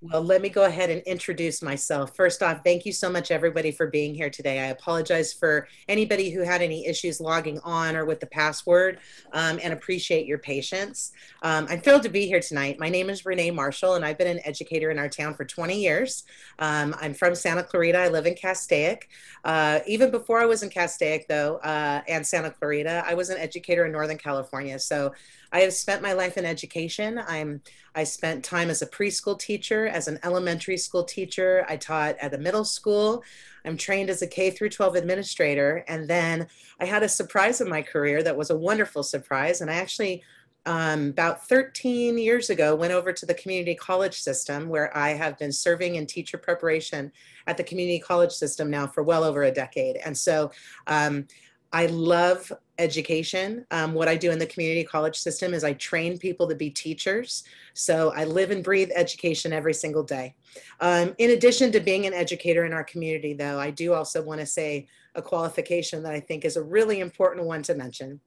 Well, let me go ahead and introduce myself. First off, thank you so much, everybody, for being here today. I apologize for anybody who had any issues logging on or with the password, and appreciate your patience. I'm thrilled to be here tonight. My name is Renee Marshall, and I've been an educator in our town for 20 years. I'm from Santa Clarita. I live in Castaic. Even before I was in Castaic, though, and Santa Clarita, I was an educator in Northern California. So I have spent my life in education. I spent time as a preschool teacher, as an elementary school teacher. I taught at a middle school. I'm trained as a K through 12 administrator. And then I had a surprise in my career that was a wonderful surprise. And I actually, about 13 years ago, went over to the community college system where I have been serving in teacher preparation at the community college system now for well over a decade. And so I love education. What I do in the community college system is I train people to be teachers. So I live and breathe education every single day. In addition to being an educator in our community, though, I do also want to say a qualification that I think is a really important one to mention.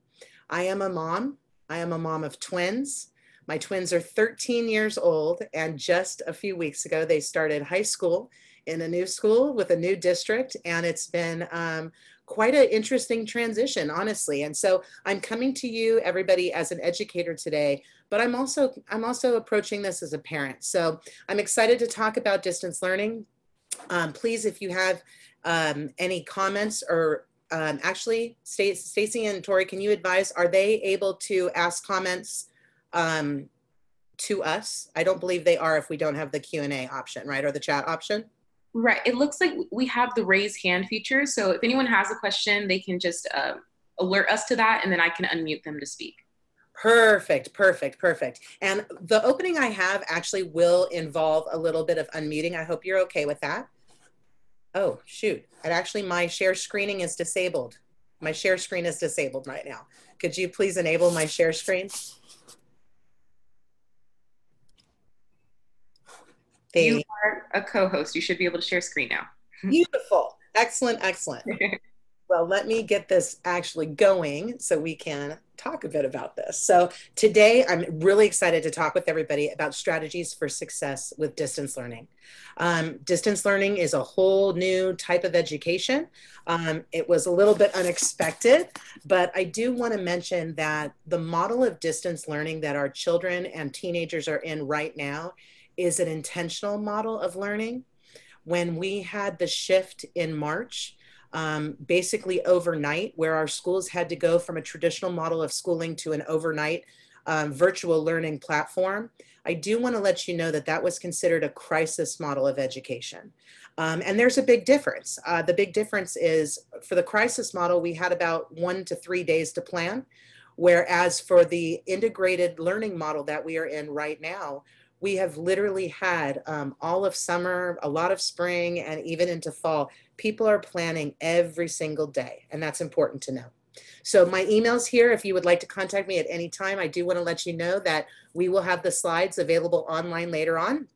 I am a mom. I am a mom of twins. My twins are 13 years old, and just a few weeks ago, they started high school in a new school with a new district, and it's been quite an interesting transition, honestly. And so I'm coming to you, everybody, as an educator today, but I'm also approaching this as a parent. So I'm excited to talk about distance learning. Please, if you have any comments or actually, Stacy and Tori, can you advise, are they able to ask comments to us? I don't believe they are if we don't have the Q&A option, right? Or the chat option? Right. It looks like we have the raise hand feature. So if anyone has a question, they can just alert us to that, and then I can unmute them to speak. Perfect, perfect, perfect. And the opening I have actually will involve a little bit of unmuting. I hope you're okay with that. Oh, shoot. And actually, my share screening is disabled. My share screen is disabled right now. Could you please enable my share screen? You are a co-host. You should be able to share screen now. Beautiful. Excellent, excellent. Well, let me get this actually going so we can talk a bit about this. So today I'm really excited to talk with everybody about strategies for success with distance learning. Distance learning is a whole new type of education. It was a little bit unexpected, but I do want to mention that the model of distance learning that our children and teenagers are in right now is an intentional model of learning. When we had the shift in March, basically overnight, where our schools had to go from a traditional model of schooling to an overnight virtual learning platform, I do want to let you know that that was considered a crisis model of education. And there's a big difference. The big difference is for the crisis model, we had about 1 to 3 days to plan. Whereas for the integrated learning model that we are in right now, we have literally had all of summer, a lot of spring, and even into fall. People are planning every single day, and that's important to know. So my email's here if you would like to contact me at any time. I do want to let you know that we will have the slides available online later on.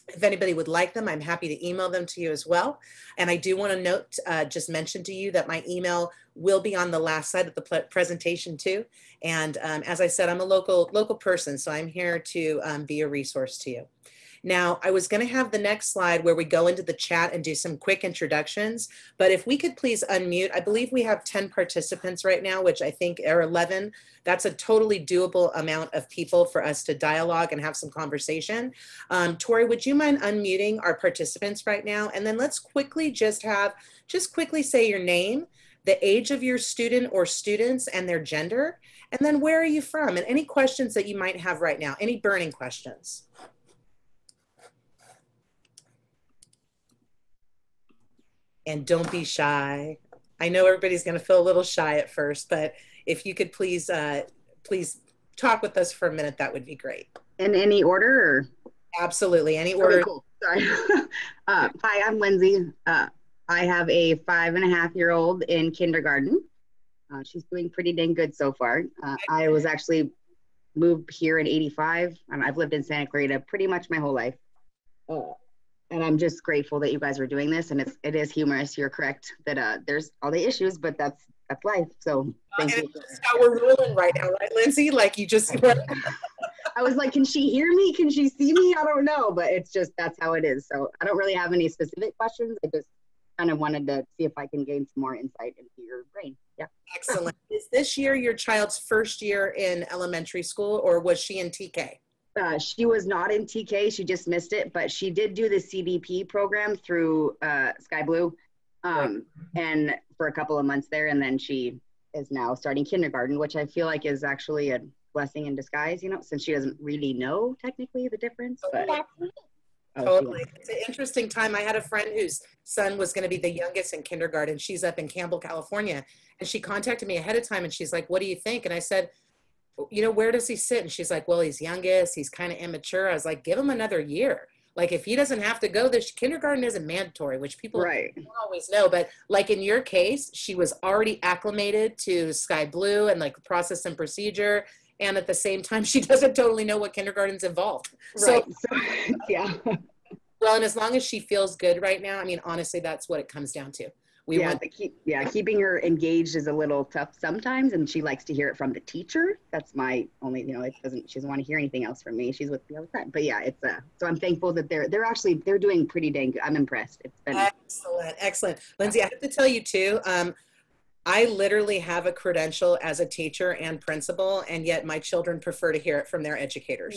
If anybody would like them, I'm happy to email them to you as well. And I do want to note, just mention to you that my email will be on the last slide of the presentation too. And as I said, I'm a local person, so I'm here to be a resource to you. Now, I was going to have the next slide where we go into the chat and do some quick introductions, but if we could please unmute. I believe we have 10 participants right now, which I think are 11. That's a totally doable amount of people for us to dialogue and have some conversation. Tori, would you mind unmuting our participants right now? And then let's quickly just quickly say your name, the age of your student or students, and their gender, and then where are you from, and any questions that you might have right now, any burning questions. And don't be shy. I know everybody's going to feel a little shy at first, but if you could please talk with us for a minute, that would be great. In any order? Or? Absolutely, any order. Okay, cool. Sorry. Hi, I'm Lindsay. I have a 5.5-year-old in kindergarten. She's doing pretty dang good so far. I was actually moved here in '85, and I've lived in Santa Clarita pretty much my whole life. And I'm just grateful that you guys are doing this, and it is humorous. You're correct that there's all the issues, but that's life. So thank you. That's how we're rolling right now, right, Lindsay? Like you just. I was like, can she hear me? Can she see me? I don't know, but it's just, that's how it is. So I don't really have any specific questions. I just kind of wanted to see if I can gain some more insight into your brain. Yeah. Excellent. Is this year your child's first year in elementary school, or was she in TK? She was not in TK. She just missed it, but she did do the CDP program through Sky Blue, and for a couple of months there. And then she is now starting kindergarten, which I feel like is actually a blessing in disguise, you know, since she doesn't really know technically the difference. But Totally. It's an interesting time. I had a friend whose son was going to be the youngest in kindergarten. She's up in Campbell, California. And she contacted me ahead of time and she's like, what do you think? And I said, you know, where does he sit? And she's like, well, he's youngest. He's kind of immature. I was like, give him another year. Like, if he doesn't have to go, this kindergarten isn't mandatory, which people don't always know. But like in your case, she was already acclimated to Sky Blue and like process and procedure. And at the same time, she doesn't totally know what kindergarten's involved. So yeah. Well, and as long as she feels good right now, I mean, honestly, that's what it comes down to. Keeping her engaged is a little tough sometimes, and she likes to hear it from the teacher. That's my only, you know, she doesn't want to hear anything else from me. She's with me all the time. But yeah, it's so I'm thankful that they're doing pretty dang good. I'm impressed. It's been excellent. Lindsay, I have to tell you too, I literally have a credential as a teacher and principal, and yet my children prefer to hear it from their educators.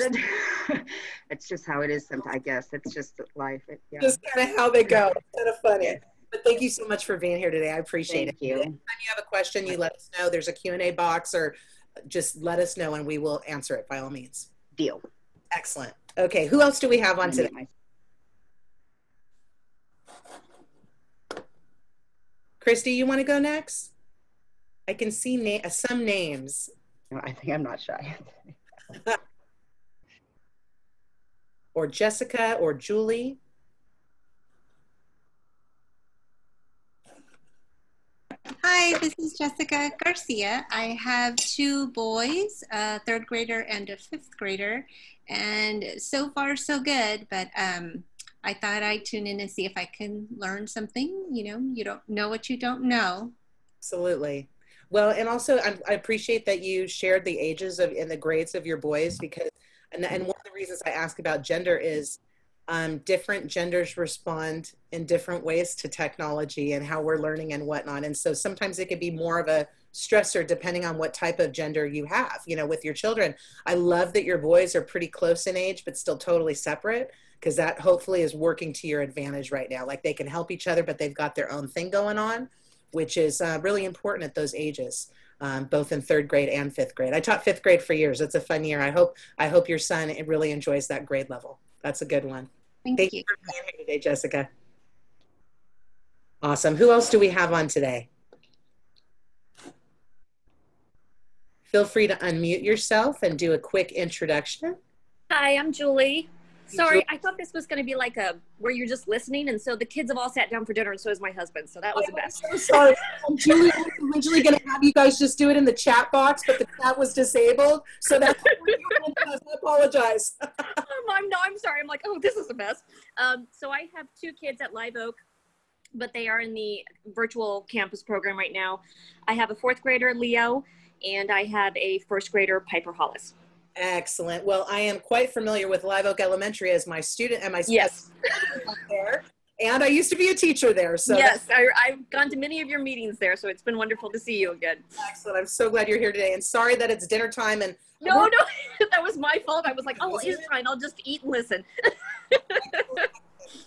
It's just how it is sometimes, I guess. It's just life. Just kind of how they go. It's kind of funny. But thank you so much for being here today. I appreciate it. Thank you. Anytime you have a question, you let us know. There's a Q&A box, or just let us know and we will answer it by all means. Deal. Excellent. Okay, who else do we have on today? Christy, you want to go next? I can see some names. No, I think I'm not shy. Or Jessica or Julie. Hi, this is Jessica Garcia. I have two boys, a third grader and a fifth grader, and so far so good, but I thought I'd tune in and see if I can learn something. You know, you don't know what you don't know. Absolutely. Well, and also I appreciate that you shared the ages and the grades of your boys, because, and one of the reasons I ask about gender is different genders respond in different ways to technology and how we're learning and whatnot. And so sometimes it could be more of a stressor depending on what type of gender you have, you know, with your children. I love that your boys are pretty close in age, but still totally separate, because that hopefully is working to your advantage right now. Like, they can help each other, but they've got their own thing going on, which is really important at those ages, both in third grade and fifth grade. I taught fifth grade for years. It's a fun year. I hope your son really enjoys that grade level. That's a good one. Thank you for being here today, Jessica. Awesome. Who else do we have on today? Feel free to unmute yourself and do a quick introduction. Hi, I'm Julie. Sorry, I thought this was going to be like where you're just listening, and so the kids have all sat down for dinner, and so is my husband, so that was the best. I'm so sorry. Julie was originally going to have you guys just do it in the chat box, but the chat was disabled, so that's I apologize. I'm sorry. I'm like, oh, this is a mess. So I have two kids at Live Oak, but they are in the virtual campus program right now. I have a fourth grader, Leo, and I have a first grader, Piper Hollis. Excellent. Well, I am quite familiar with Live Oak Elementary as my student and my yes. there. And I used to be a teacher there. So yes, I've gone to many of your meetings there, so it's been wonderful to see you again. Excellent. I'm so glad you're here today. And sorry that it's dinner time. And no, that was my fault. I was like, oh, it's fine. I'll just eat and listen.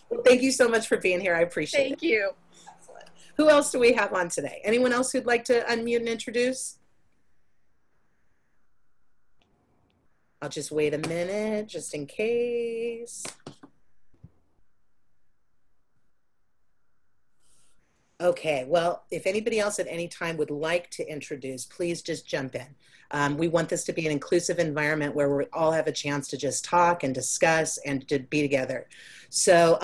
Well, thank you so much for being here. I appreciate it. Thank you. Excellent. Who else do we have on today? Anyone else who'd like to unmute and introduce? I'll just wait a minute, just in case. Okay, well, if anybody else at any time would like to introduce, please just jump in. We want this to be an inclusive environment where we all have a chance to just talk and discuss and to be together. So,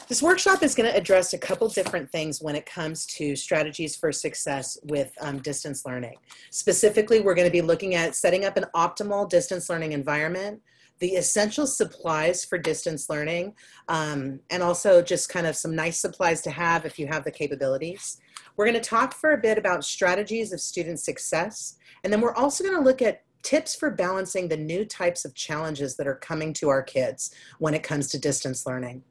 this workshop is going to address a couple different things when it comes to strategies for success with distance learning. Specifically, we're going to be looking at setting up an optimal distance learning environment, the essential supplies for distance learning, and also just kind of some nice supplies to have if you have the capabilities. We're going to talk for a bit about strategies of student success, and then we're also going to look at tips for balancing the new types of challenges that are coming to our kids when it comes to distance learning.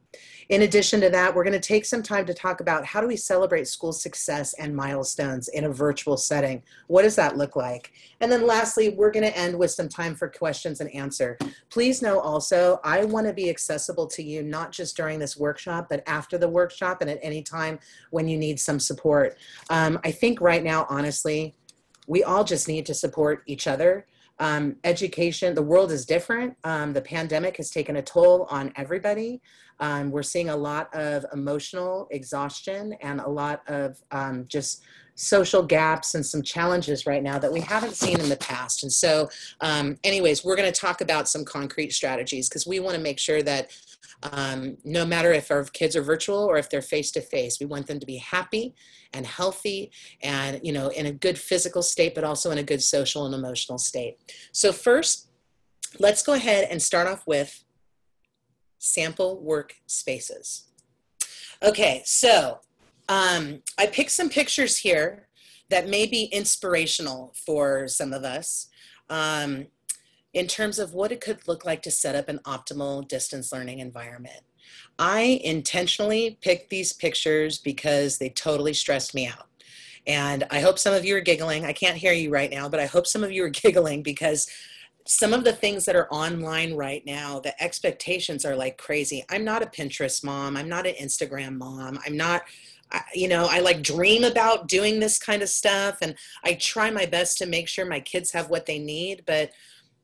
In addition to that, we're going to take some time to talk about how do we celebrate school success and milestones in a virtual setting? What does that look like? And then lastly, we're going to end with some time for questions and answer. Please know also, I want to be accessible to you, not just during this workshop, but after the workshop and at any time when you need some support. I think right now, honestly, we all just need to support each other. Education, the world is different. The pandemic has taken a toll on everybody. We're seeing a lot of emotional exhaustion and a lot of just social gaps and some challenges right now that we haven't seen in the past. And so anyways, we're going to talk about some concrete strategies because we want to make sure that no matter if our kids are virtual or if they're face-to-face, we want them to be happy and healthy and, you know, in a good physical state, but also in a good social and emotional state. So first, let's go ahead and start off with sample work spaces. Okay, so I picked some pictures here that may be inspirational for some of us in terms of what it could look like to set up an optimal distance learning environment. I intentionally picked these pictures because they totally stressed me out. And I hope some of you are giggling. I can't hear you right now, but I hope some of you are giggling because some of the things that are online right now, the expectations are like crazy. I'm not a Pinterest mom. I'm not an Instagram mom. I'm not, you know, I like dream about doing this kind of stuff. And I try my best to make sure my kids have what they need, but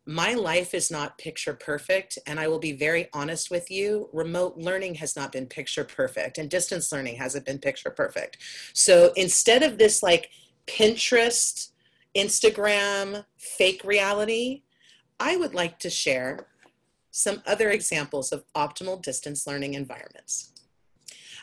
my life is not picture perfect. And I will be very honest with you, remote learning has not been picture perfect and distance learning hasn't been picture perfect. So instead of this like Pinterest, Instagram, fake reality, I would like to share some other examples of optimal distance learning environments.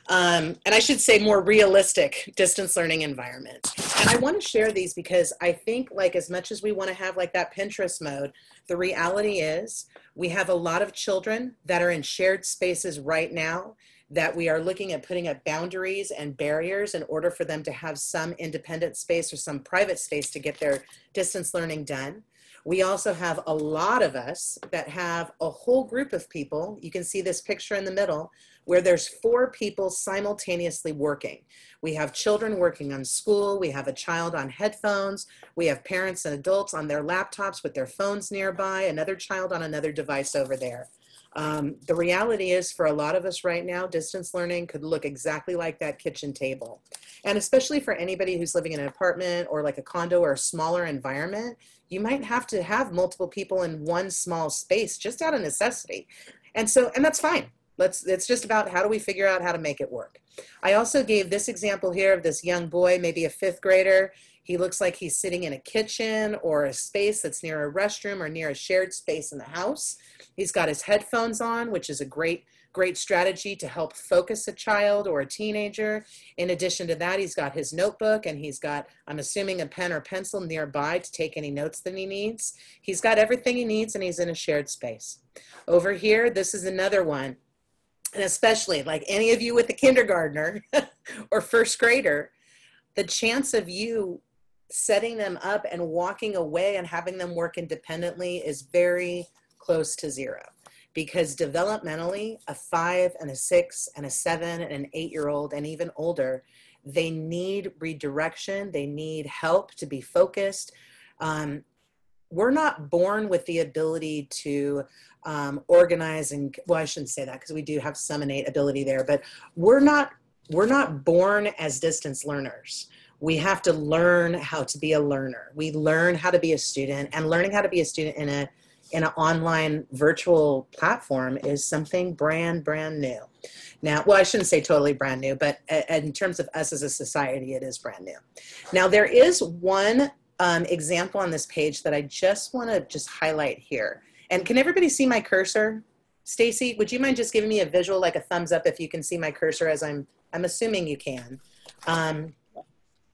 And I should say more realistic distance learning environment. And I want to share these because I think like as much as we want to have like that Pinterest mode, the reality is we have a lot of children that are in shared spaces right now that we are looking at putting up boundaries and barriers in order for them to have some independent space or some private space to get their distance learning done. We also have a lot of us that have a whole group of people. You can see this picture in the middle where there's 4 people simultaneously working. We have children working on school. We have a child on headphones. We have parents and adults on their laptops with their phones nearby, another child on another device over there. The reality is for a lot of us right now, distance learning could look exactly like that kitchen table. And especially for anybody who's living in an apartment or like a condo or a smaller environment, you might have to have multiple people in one small space just out of necessity. And that's fine. It's just about how do we figure out how to make it work. I also gave this example here of this young boy, maybe a 5th grader. He looks like he's sitting in a kitchen or a space that's near a restroom or near a shared space in the house. He's got his headphones on, which is a great strategy to help focus a child or a teenager. In addition to that, he's got his notebook and he's got, I'm assuming, a pen or pencil nearby to take any notes that he needs. He's got everything he needs and he's in a shared space. Over here, this is another one. And especially like any of you with a kindergartner or 1st grader, the chance of you setting them up and walking away and having them work independently is very close to 0. Because developmentally, a 5 and a 6 and a 7 and an 8-year-old and even older, they need redirection. They need help to be focused. We're not born with the ability to organize and, well, I shouldn't say that because we do have some innate ability there, but we're not born as distance learners. We have to learn how to be a learner. We learn how to be a student, and learning how to be a student in an online virtual platform is something brand new. Now, well, I shouldn't say totally brand new, but in terms of us as a society, it is brand new. Now, there is one example on this page that I just want to highlight here. And can everybody see my cursor? Stacy, would you mind just giving me a visual, like a thumbs up if you can see my cursor, as I'm assuming you can.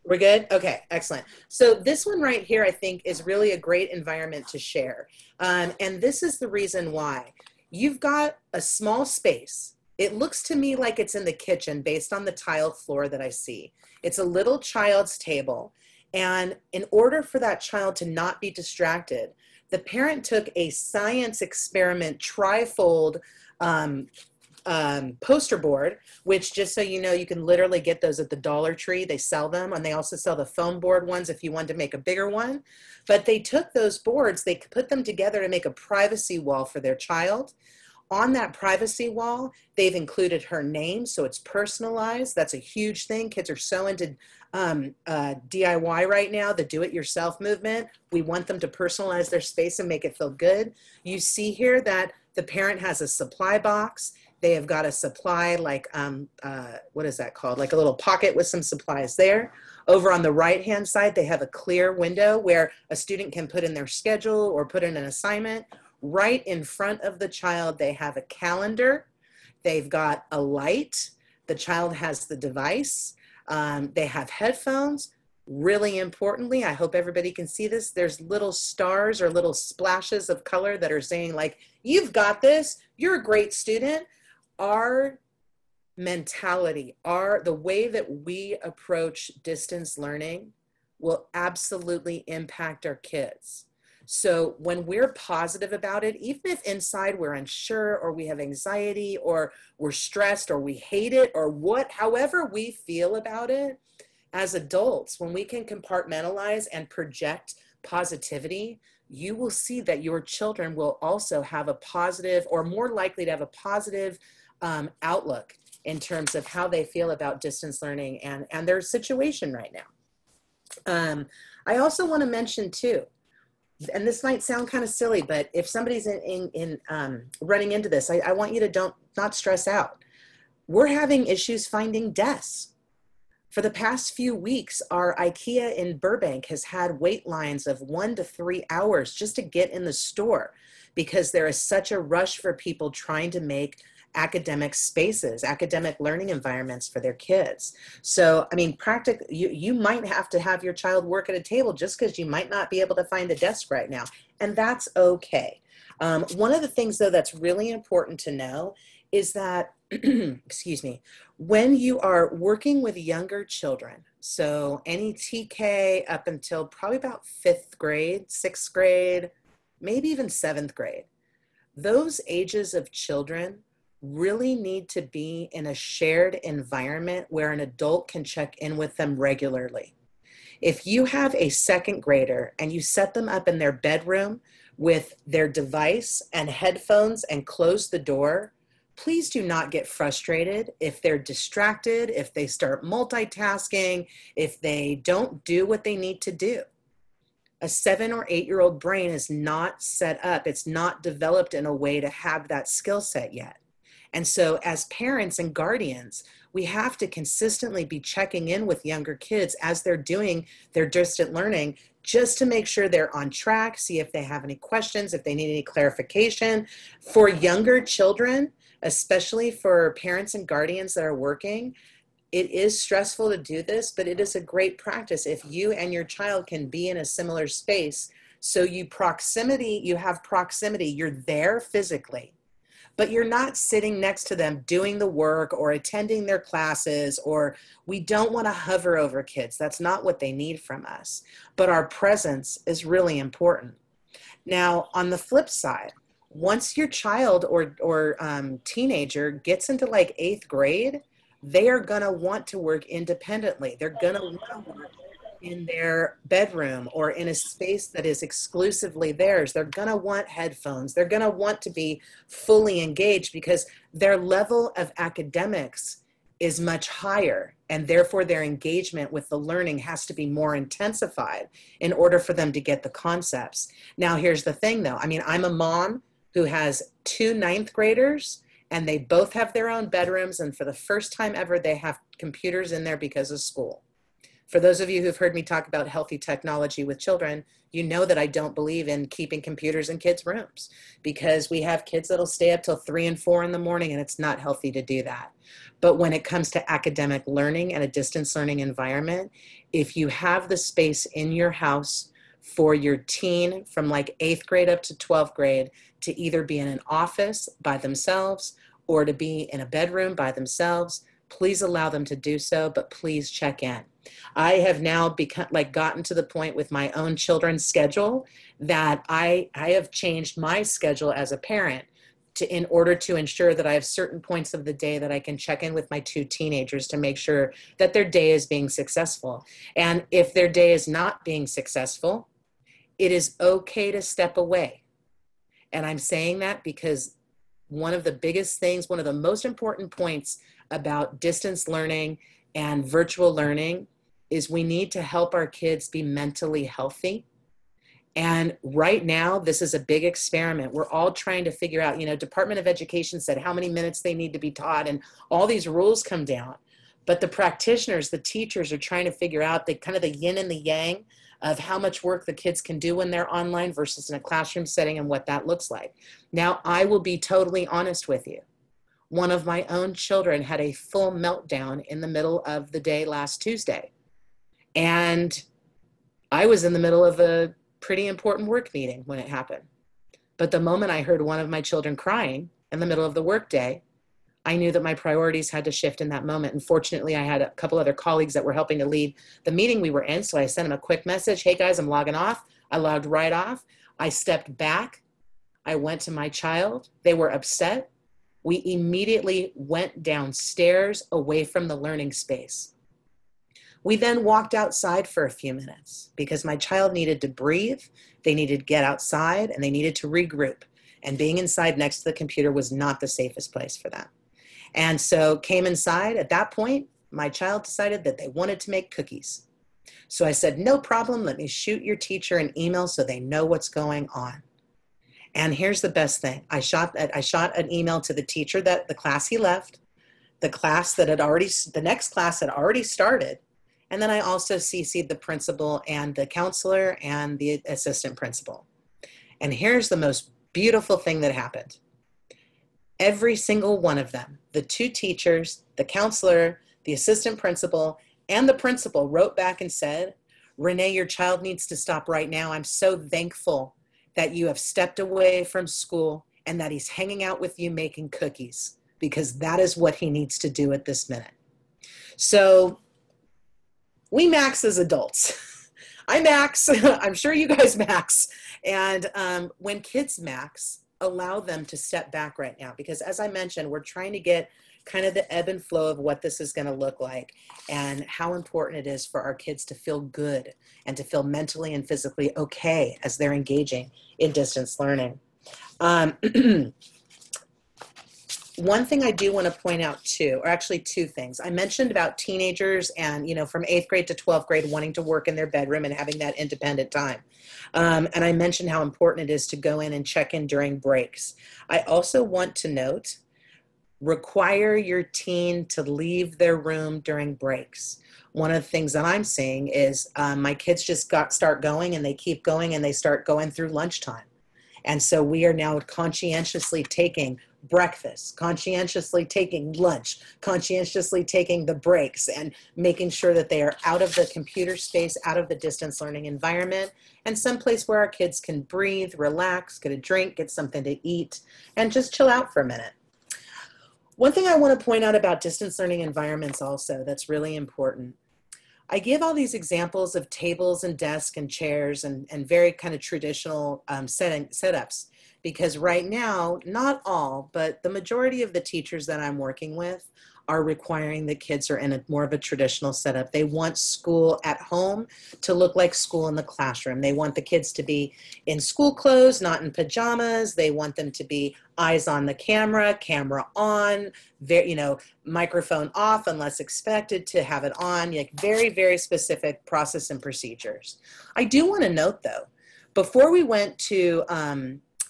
We're good? Okay, excellent. So this one right here, I think, is really a great environment to share. And this is the reason why. You've got a small space It looks to me like it's in the kitchen based on the tiled floor that I see. It's a little child's table. And in order for that child to not be distracted, the parent took a science experiment trifold poster board, which, just so you know, you can literally get those at the Dollar Tree. They sell them, and they also sell the foam board ones if you want to make a bigger one. But they took those boards, they put them together to make a privacy wall for their child. On that privacy wall, they've included her name, so it's personalized. That's a huge thing. Kids are so into DIY right now, the do-it-yourself movement. We want them to personalize their space and make it feel good. You see here that the parent has a supply box. They have got a supply, like, what is that called? Like a little pocket with some supplies there. Over on the right-hand side, they have a clear window where a student can put in their schedule or put in an assignment. Right in front of the child, they have a calendar. They've got a light. The child has the device. They have headphones. Really importantly, I hope everybody can see this, there's little stars or little splashes of color that are saying, like, you've got this, you're a great student. Our mentality, the way that we approach distance learning will absolutely impact our kids. So when we're positive about it, even if inside we're unsure or we have anxiety or we're stressed or we hate it or however we feel about it, as adults, when we can compartmentalize and project positivity, you will see that your children will also have a positive, or more likely to have a positive outlook in terms of how they feel about distance learning and their situation right now. I also want to mention too, and this might sound kind of silly, but if somebody's running into this, I want you to not stress out. We're having issues finding desks. For the past few weeks, our IKEA in Burbank has had wait lines of 1 to 3 hours just to get in the store because there is such a rush for people trying to make academic spaces, academic learning environments for their kids. So, I mean, you might have to have your child work at a table just because you might not be able to find a desk right now, and that's okay. One of the things, though, that's really important to know is that, excuse me, when you are working with younger children, so any TK up until probably about 5th grade, 6th grade, maybe even 7th grade, those ages of children really need to be in a shared environment where an adult can check in with them regularly. If you have a 2nd grader and you set them up in their bedroom with their device and headphones and close the door, please do not get frustrated if they're distracted, if they start multitasking, if they don't do what they need to do. A 7 or 8-year-old brain is not set up. It's not developed in a way to have that skill set yet. And so as parents and guardians, we have to consistently be checking in with younger kids as they're doing their distant learning, just to make sure they're on track, see if they have any questions, if they need any clarification. For younger children, especially for parents and guardians that are working, it is stressful to do this, but it is a great practice if you and your child can be in a similar space. So you have proximity, you're there physically, but you're not sitting next to them doing the work or attending their classes, or we don't want to hover over kids. That's not what they need from us. But our presence is really important. Now, on the flip side, once your child or teenager gets into like 8th grade, they are going to want to work independently. They're going to want to work in their bedroom or in a space that is exclusively theirs. They're going to want headphones. They're going to want to be fully engaged because their level of academics is much higher, and therefore their engagement with the learning has to be more intensified in order for them to get the concepts. Now, here's the thing though. I mean, I'm a mom who has 2 9th graders, and they both have their own bedrooms, and for the first time ever, they have computers in there because of school. For those of you who've heard me talk about healthy technology with children, you know that I don't believe in keeping computers in kids' rooms because we have kids that'll stay up till 3 and 4 in the morning, and it's not healthy to do that. But when it comes to academic learning and a distance learning environment, if you have the space in your house for your teen from like 8th grade up to 12th grade to either be in an office by themselves or to be in a bedroom by themselves, please allow them to do so, but please check in. I have now gotten to the point with my own children's schedule that I have changed my schedule as a parent in order to ensure that I have certain points of the day that I can check in with my 2 teenagers to make sure that their day is being successful. And if their day is not being successful, it is okay to step away. And I'm saying that because one of the biggest things, one of the most important points about distance learning and virtual learning is we need to help our kids be mentally healthy. And right now, this is a big experiment. We're all trying to figure out, Department of Education said how many minutes they need to be taught, and all these rules come down. But the practitioners, the teachers are trying to figure out the kind of the yin and the yang of how much work the kids can do when they're online versus in a classroom setting and what that looks like. Now, I will be totally honest with you. One of my own children had a full meltdown in the middle of the day last Tuesday. And I was in the middle of a pretty important work meeting when it happened. But the moment I heard one of my children crying in the middle of the workday, I knew that my priorities had to shift in that moment. And fortunately, I had a couple other colleagues that were helping to lead the meeting we were in. So I sent them a quick message. Hey guys, I'm logging off. I logged right off. I stepped back. I went to my child. They were upset. We immediately went downstairs away from the learning space. We then walked outside for a few minutes because my child needed to breathe, they needed to get outside, and they needed to regroup. And being inside next to the computer was not the safest place for them. And so came inside. At that point, my child decided that they wanted to make cookies. So I said, no problem, let me shoot your teacher an email so they know what's going on. And here's the best thing. I shot an email to the teacher that the class he left, the next class had already started. And then I also CC'd the principal and the counselor and the assistant principal. And here's the most beautiful thing that happened. Every single one of them, the 2 teachers, the counselor, the assistant principal, and the principal wrote back and said, Renee, your child needs to stop right now. I'm so thankful that you have stepped away from school and that he's hanging out with you making cookies, because that is what he needs to do at this minute. So we max as adults. I max, I'm sure you guys max. And when kids max, allow them to step back right now, because as I mentioned, we're trying to get kind of the ebb and flow of what this is going to look like and how important it is for our kids to feel good and to feel mentally and physically okay as they're engaging in distance learning. One thing I do want to point out too, or actually 2 things. I mentioned about teenagers and, from 8th grade to 12th grade wanting to work in their bedroom and having that independent time. And I mentioned how important it is to go in and check in during breaks. I also want to note, require your teen to leave their room during breaks. One of the things that I'm seeing is my kids just start going and they keep going and they start going through lunchtime. And so we are now conscientiously taking breakfast, conscientiously taking lunch, conscientiously taking the breaks, and making sure that they are out of the computer space, out of the distance learning environment, and someplace where our kids can breathe, relax, get a drink, get something to eat, and just chill out for a minute. One thing I want to point out about distance learning environments also that's really important. I give all these examples of tables and desks and chairs and very kind of traditional setups, because right now, not all, but the majority of the teachers that I'm working with are requiring the kids are in more of a traditional setup. They want school at home to look like school in the classroom. They want the kids to be in school clothes, not in pajamas. They want them to be eyes on the camera, camera on, microphone off unless expected to have it on, very, very specific process and procedures. I do want to note though, before we went to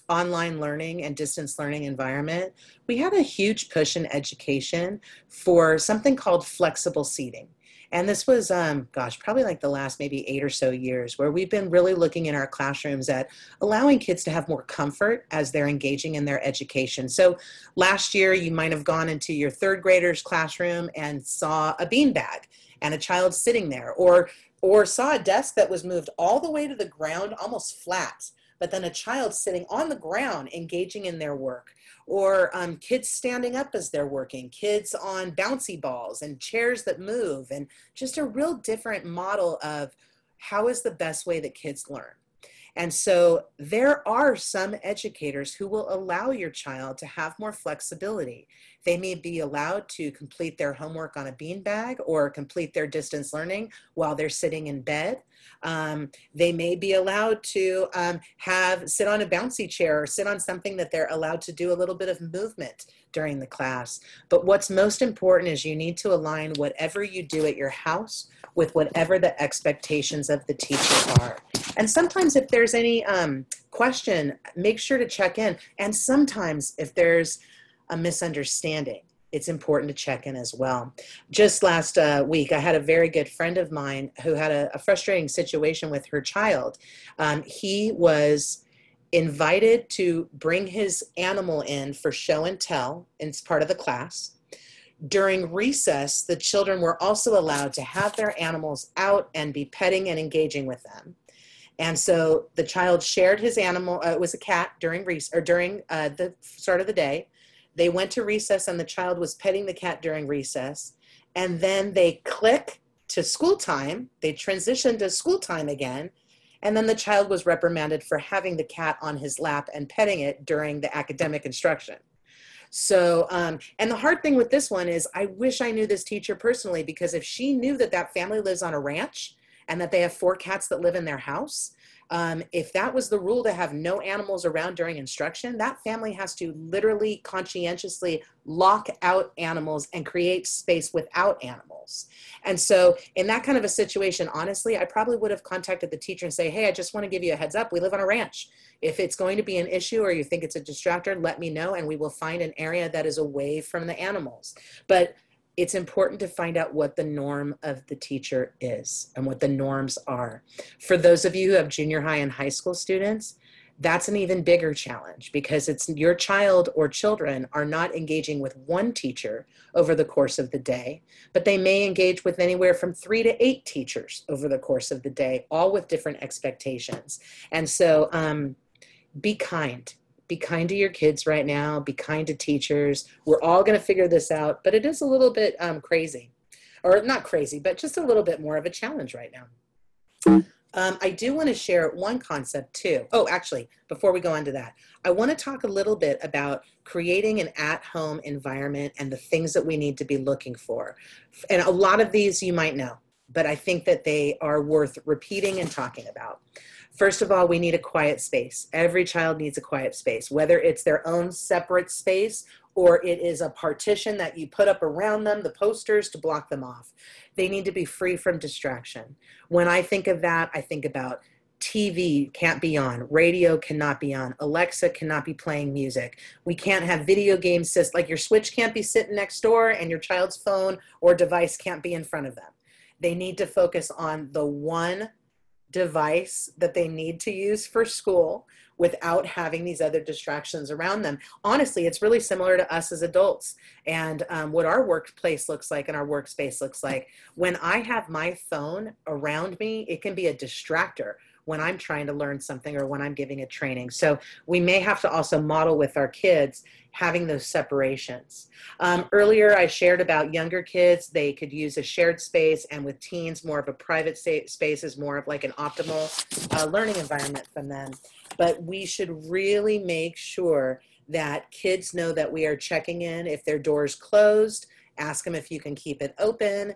online learning and distance learning environment, we had a huge push in education for something called flexible seating. And this was, probably like the last maybe 8 or so years, where we've been really looking in our classrooms at allowing kids to have more comfort as they're engaging in their education. So last year, you might have gone into your 3rd grader's classroom and saw a beanbag and a child sitting there, or saw a desk that was moved all the way to the ground, almost flat, but then a child sitting on the ground engaging in their work. or kids standing up as they're working, kids on bouncy balls and chairs that move, and just a real different model of how is the best way that kids learn. And so there are some educators who will allow your child to have more flexibility. They may be allowed to complete their homework on a beanbag or complete their distance learning while they're sitting in bed. They may be allowed to sit on a bouncy chair or sit on something that they're allowed to do a little bit of movement during the class. But what's most important is you need to align whatever you do at your house with whatever the expectations of the teacher are. And sometimes if there's any question, make sure to check in. And sometimes if there's a misunderstanding, it's important to check in as well. Just last week, I had a very good friend of mine who had a frustrating situation with her child. He was invited to bring his animal in for show and tell. It's part of the class. During recess, the children were also allowed to have their animals out and be petting and engaging with them. And so the child shared his animal, it was a cat during the start of the day. They went to recess and the child was petting the cat during recess. And then they click to school time. They transitioned to school time again. And then the child was reprimanded for having the cat on his lap and petting it during the academic instruction. So, and the hard thing with this one is I wish I knew this teacher personally, because if she knew that that family lives on a ranch and that they have 4 cats that live in their house, if that was the rule to have no animals around during instruction, that family has to literally conscientiously lock out animals and create space without animals. And so in that kind of a situation, honestly, I probably would have contacted the teacher and say, hey, I just want to give you a heads up. We live on a ranch. If it's going to be an issue or you think it's a distractor, let me know and we will find an area that is away from the animals. But it's important to find out what the norm of the teacher is and what the norms are. For those of you who have junior high and high school students, that's an even bigger challenge, because it's your child or children are not engaging with one teacher over the course of the day, but they may engage with anywhere from 3 to 8 teachers over the course of the day, all with different expectations. And so be kind. Be kind to your kids right now. Be kind to teachers. We're all going to figure this out, but it is a little bit crazy, or not crazy, but just a little bit more of a challenge right now. I do want to share one concept too. Oh, actually, before we go on to that, I want to talk a little bit about creating an at-home environment and the things that we need to be looking for. And a lot of these you might know, but I think that they are worth repeating and talking about. First of all, we need a quiet space. Every child needs a quiet space, whether it's their own separate space or it is a partition that you put up around them, the posters to block them off. They need to be free from distraction. When I think of that, I think about TV can't be on, radio cannot be on, Alexa cannot be playing music. We can't have video games, like your Switch can't be sitting next door and your child's phone or device can't be in front of them. They need to focus on the one device that they need to use for school without having these other distractions around them. Honestly, it's really similar to us as adults and what our workplace looks like and our workspace looks like. When I have my phone around me, it can be a distractor when I'm trying to learn something or when I'm giving a training. So we may have to also model with our kids having those separations. Earlier, I shared about younger kids. They could use a shared space, and with teens, more of a private space is more of like an optimal learning environment for them. But we should really make sure that kids know that we are checking in. If their door's closed, ask them if you can keep it open.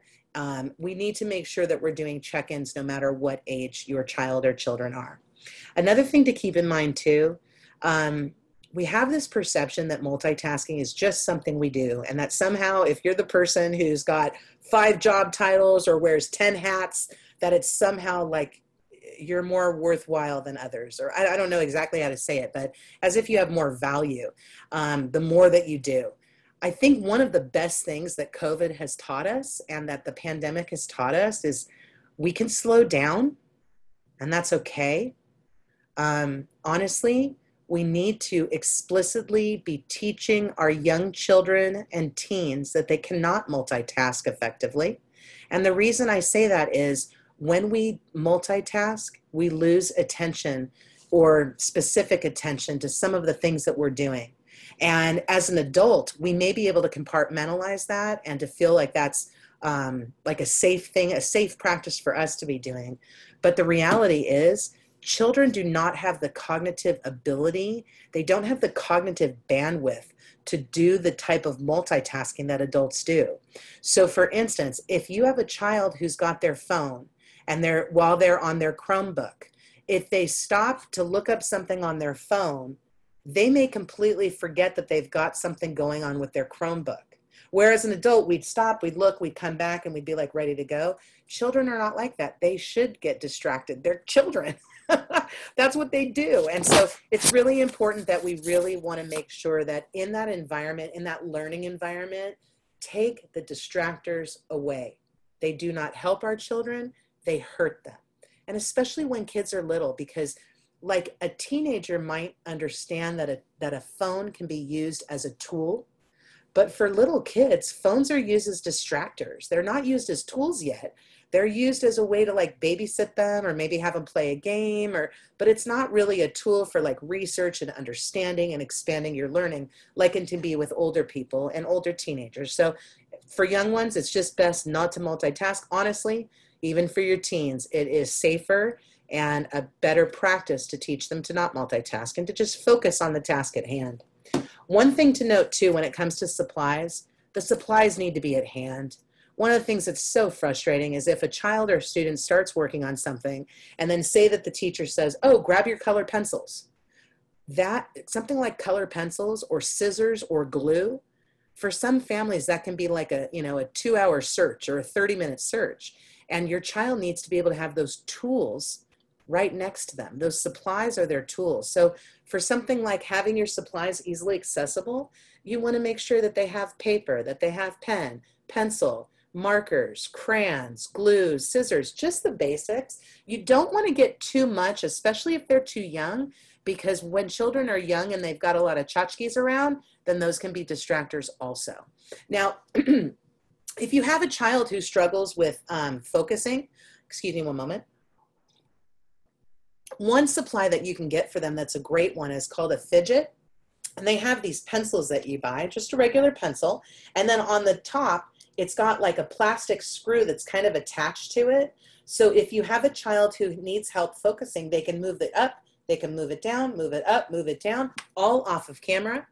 We need to make sure that we're doing check-ins no matter what age your child or children are. Another thing to keep in mind too, we have this perception that multitasking is just something we do, and that somehow if you're the person who's got 5 job titles or wears 10 hats, that it's somehow like you're more worthwhile than others. Or I don't know exactly how to say it, but as if you have more value the more that you do. I think one of the best things that COVID has taught us and that the pandemic has taught us is we can slow down, and that's okay. Honestly, we need to explicitly be teaching our young children and teens that they cannot multitask effectively. And the reason I say that is when we multitask, we lose attention or specific attention to some of the things that we're doing. And as an adult, we may be able to compartmentalize that and to feel like that's like a safe thing, a safe practice for us to be doing. But the reality is, children do not have the cognitive ability, they don't have the cognitive bandwidth to do the type of multitasking that adults do. So for instance, if you have a child who's got their phone and while they're on their Chromebook, if they stop to look up something on their phone, they may completely forget that they've got something going on with their Chromebook. Whereas an adult, we'd stop, we'd look, we'd come back, and we'd be like ready to go. Children are not like that. They should get distracted. They're children. That's what they do. And so it's really important that we really want to make sure that in that environment, in that learning environment, take the distractors away. They do not help our children, they hurt them. And especially when kids are little, because like a teenager might understand that a phone can be used as a tool. But for little kids, phones are used as distractors. They're not used as tools yet. They're used as a way to like babysit them or maybe have them play a game, but it's not really a tool for like research and understanding and expanding your learning like it can be with older people and older teenagers. So for young ones, it's just best not to multitask. Honestly, even for your teens, it is safer and a better practice to teach them to not multitask and to just focus on the task at hand. One thing to note too, when it comes to supplies, the supplies need to be at hand. One of the things that's so frustrating is if a child or student starts working on something and then say that the teacher says, oh, grab your colored pencils. That, something like colored pencils or scissors or glue, for some families that can be like a 2-hour search or a 30-minute search. And your child needs to be able to have those tools right next to them. Those supplies are their tools. So for something like having your supplies easily accessible, you want to make sure that they have paper, that they have pen, pencil, markers, crayons, glues, scissors, just the basics. You don't want to get too much, especially if they're too young, because when children are young and they've got a lot of tchotchkes around, then those can be distractors also. Now, if you have a child who struggles with focusing, excuse me one moment, one supply that you can get for them that's a great one is called a fidget. And they have these pencils that you buy, just a regular pencil. And then on the top, it's got like a plastic screw that's kind of attached to it. So if you have a child who needs help focusing, they can move it up, they can move it down, move it up, move it down, all off of camera.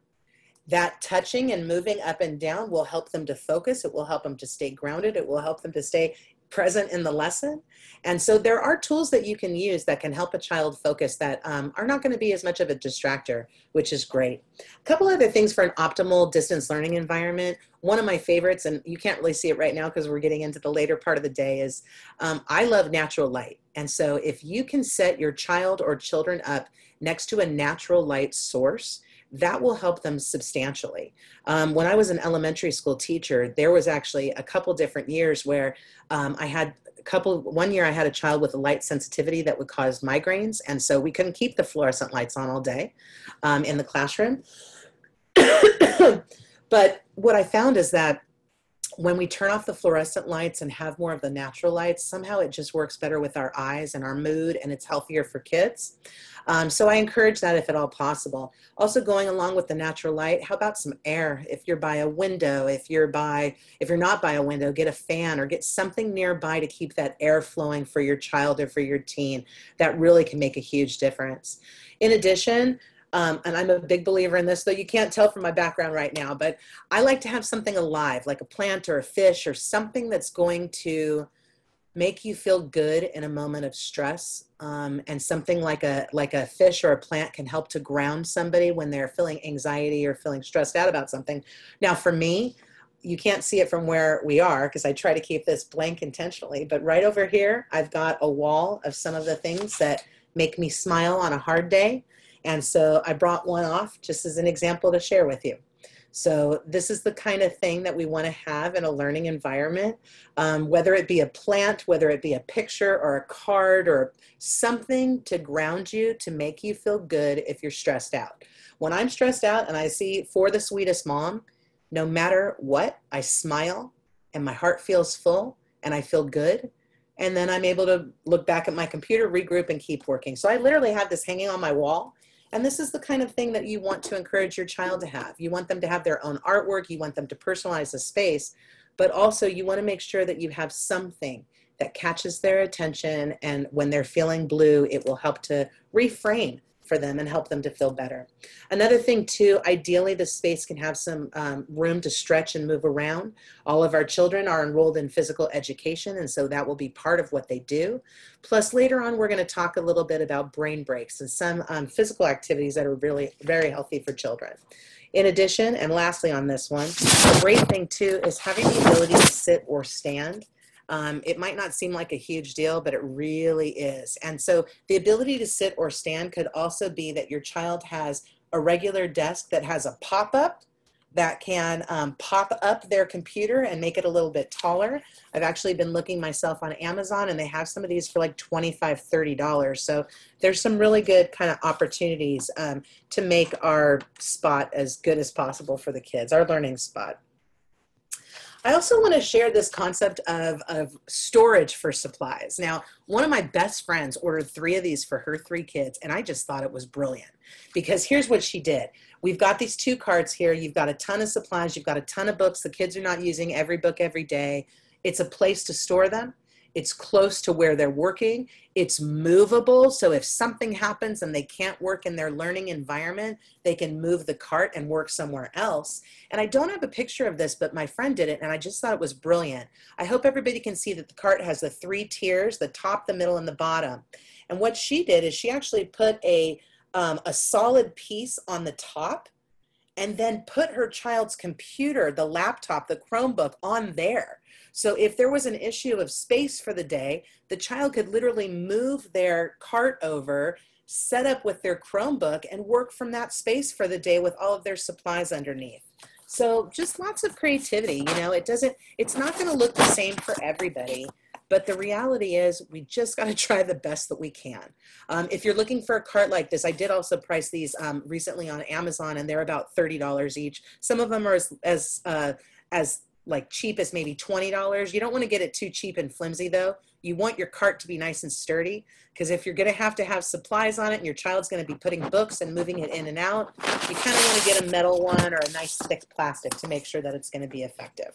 That touching and moving up and down will help them to focus. It will help them to stay grounded. It will help them to stay present in the lesson. And so there are tools that you can use that can help a child focus that are not going to be as much of a distractor, which is great. A couple other things for an optimal distance learning environment. One of my favorites, and you can't really see it right now because we're getting into the later part of the day, is I love natural light. And so if you can set your child or children up next to a natural light source, that will help them substantially. When I was an elementary school teacher, there was actually a couple different years where one year I had a child with a light sensitivity that would cause migraines. And so we couldn't keep the fluorescent lights on all day in the classroom. But what I found is that when we turn off the fluorescent lights and have more of the natural lights, somehow it just works better with our eyes and our mood, and it's healthier for kids. So I encourage that if at all possible. Also going along with the natural light, how about some air? If you're by a window, if you're not by a window, get a fan or get something nearby to keep that air flowing for your child or for your teen. That really can make a huge difference. In addition, and I'm a big believer in this, though you can't tell from my background right now, but I like to have something alive, like a plant or a fish or something that's going to make you feel good in a moment of stress. And something like a fish or a plant can help to ground somebody when they're feeling anxiety or feeling stressed out about something. Now, for me, you can't see it from where we are because I try to keep this blank intentionally, but right over here, I've got a wall of some of the things that make me smile on a hard day. And so I brought one off just as an example to share with you. So this is the kind of thing that we want to have in a learning environment, whether it be a plant, whether it be a picture or a card or something to ground you, to make you feel good if you're stressed out. When I'm stressed out and I see For the Sweetest Mom, no matter what, I smile and my heart feels full and I feel good. And then I'm able to look back at my computer, regroup, and keep working. So I literally have this hanging on my wall. And this is the kind of thing that you want to encourage your child to have. You want them to have their own artwork. You want them to personalize the space, but also you want to make sure that you have something that catches their attention. And when they're feeling blue, it will help to reframe for them and help them to feel better. Another thing too, ideally the space can have some room to stretch and move around. All of our children are enrolled in physical education, and so that will be part of what they do. Plus later on, we're going to talk a little bit about brain breaks and some physical activities that are really very healthy for children. In addition, and lastly on this one, a great thing too is having the ability to sit or stand. It might not seem like a huge deal, but it really is. And so the ability to sit or stand could also be that your child has a regular desk that has a pop-up that can pop up their computer and make it a little bit taller. I've actually been looking myself on Amazon, and they have some of these for like $25, $30. So there's some really good kind of opportunities to make our spot as good as possible for the kids, our learning spot. I also want to share this concept of storage for supplies. Now, one of my best friends ordered 3 of these for her 3 kids, and I just thought it was brilliant because here's what she did. We've got these 2 carts here. You've got a ton of supplies. You've got a ton of books. The kids are not using every book every day. It's a place to store them. It's close to where they're working. It's movable. So if something happens and they can't work in their learning environment, they can move the cart and work somewhere else. And I don't have a picture of this, but my friend did it, and I just thought it was brilliant. I hope everybody can see that the cart has the 3 tiers, the top, the middle, and the bottom. And what she did is she actually put a solid piece on the top and then put her child's computer, the laptop, the Chromebook on there. So if there was an issue of space for the day, the child could literally move their cart over, set up with their Chromebook, and work from that space for the day with all of their supplies underneath. So just lots of creativity. You know, it's not going to look the same for everybody, but the reality is we just got to try the best that we can. If you're looking for a cart like this, I did also price these recently on Amazon, and they're about $30 each. Some of them are as like cheap as maybe $20. You don't want to get it too cheap and flimsy though. You want your cart to be nice and sturdy, because if you're going to have supplies on it and your child's going to be putting books and moving it in and out, you kind of want to get a metal one or a nice thick plastic to make sure that it's going to be effective.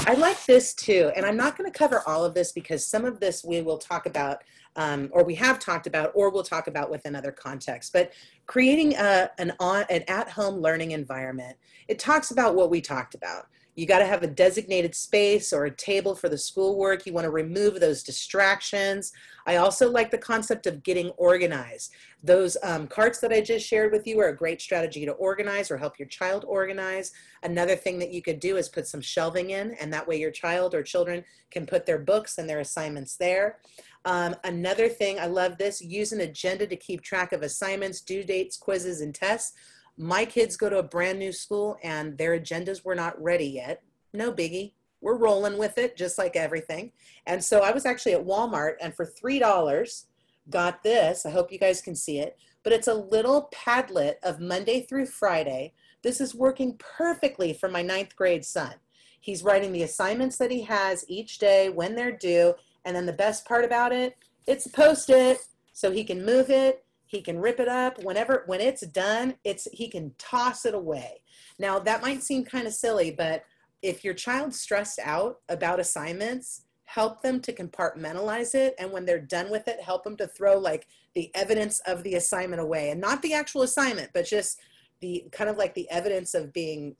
I like this too, and I'm not going to cover all of this because some of this we will talk about, or we have talked about, or we'll talk about with another context. But creating an at-home learning environment, it talks about what we talked about. You got to have a designated space or a table for the schoolwork. You want to remove those distractions. I also like the concept of getting organized. Those carts that I just shared with you are a great strategy to organize or help your child organize. Another thing that you could do is put some shelving in, and that way your child or children can put their books and their assignments there. Another thing, I love this, use an agenda to keep track of assignments, due dates, quizzes, and tests. My kids go to a brand new school and their agendas were not ready yet. No biggie. We're rolling with it just like everything. And so I was actually at Walmart, and for $3 got this. I hope you guys can see it, but it's a little Padlet of Monday through Friday. This is working perfectly for my 9th grade son. He's writing the assignments that he has each day, when they're due. And then the best part about it, it's a Post-it, so he can move it. He can rip it up when it's done, he can toss it away. Now that might seem kind of silly, but if your child's stressed out about assignments, help them to compartmentalize it. And when they're done with it, help them to throw like the evidence of the assignment away, and not the actual assignment, but just the kind of like the evidence of being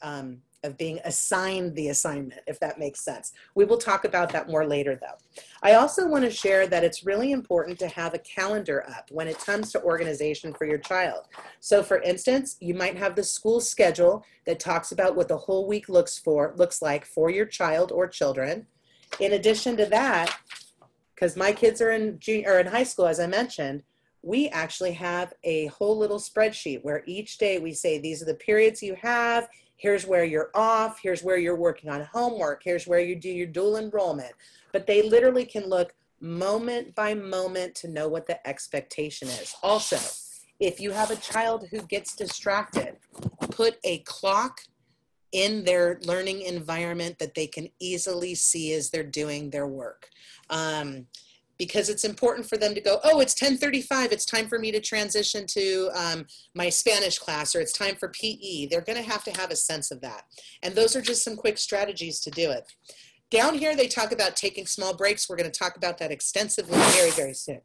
assigned the assignment, if that makes sense. We will talk about that more later though. I also want to share that it's really important to have a calendar up when it comes to organization for your child. So for instance, you might have the school schedule that talks about what the whole week looks like for your child or children. In addition to that, because my kids are in high school, as I mentioned, we actually have a whole little spreadsheet where each day we say, these are the periods you have. Here's where you're off. Here's where you're working on homework. Here's where you do your dual enrollment. But they literally can look moment by moment to know what the expectation is. Also, if you have a child who gets distracted, put a clock in their learning environment that they can easily see as they're doing their work. because it's important for them to go, oh, it's 10:35, it's time for me to transition to my Spanish class, or it's time for PE. They're going to have a sense of that. And those are just some quick strategies to do it. Down here, they talk about taking small breaks. We're going to talk about that extensively very, very soon.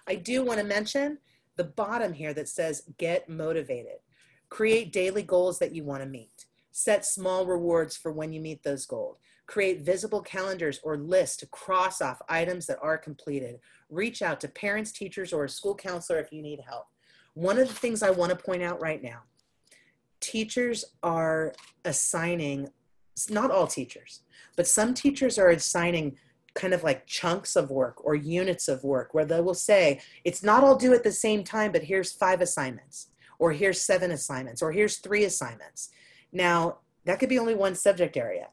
I do want to mention the bottom here that says get motivated. Create daily goals that you want to meet. Set small rewards for when you meet those goals. Create visible calendars or lists to cross off items that are completed. Reach out to parents, teachers, or a school counselor if you need help. One of the things I want to point out right now, teachers are assigning, not all teachers, but some teachers are assigning kind of like chunks of work or units of work where they will say, it's not all due at the same time, but here's 5 assignments, or here's 7 assignments, or here's 3 assignments. Now, that could be only one subject area.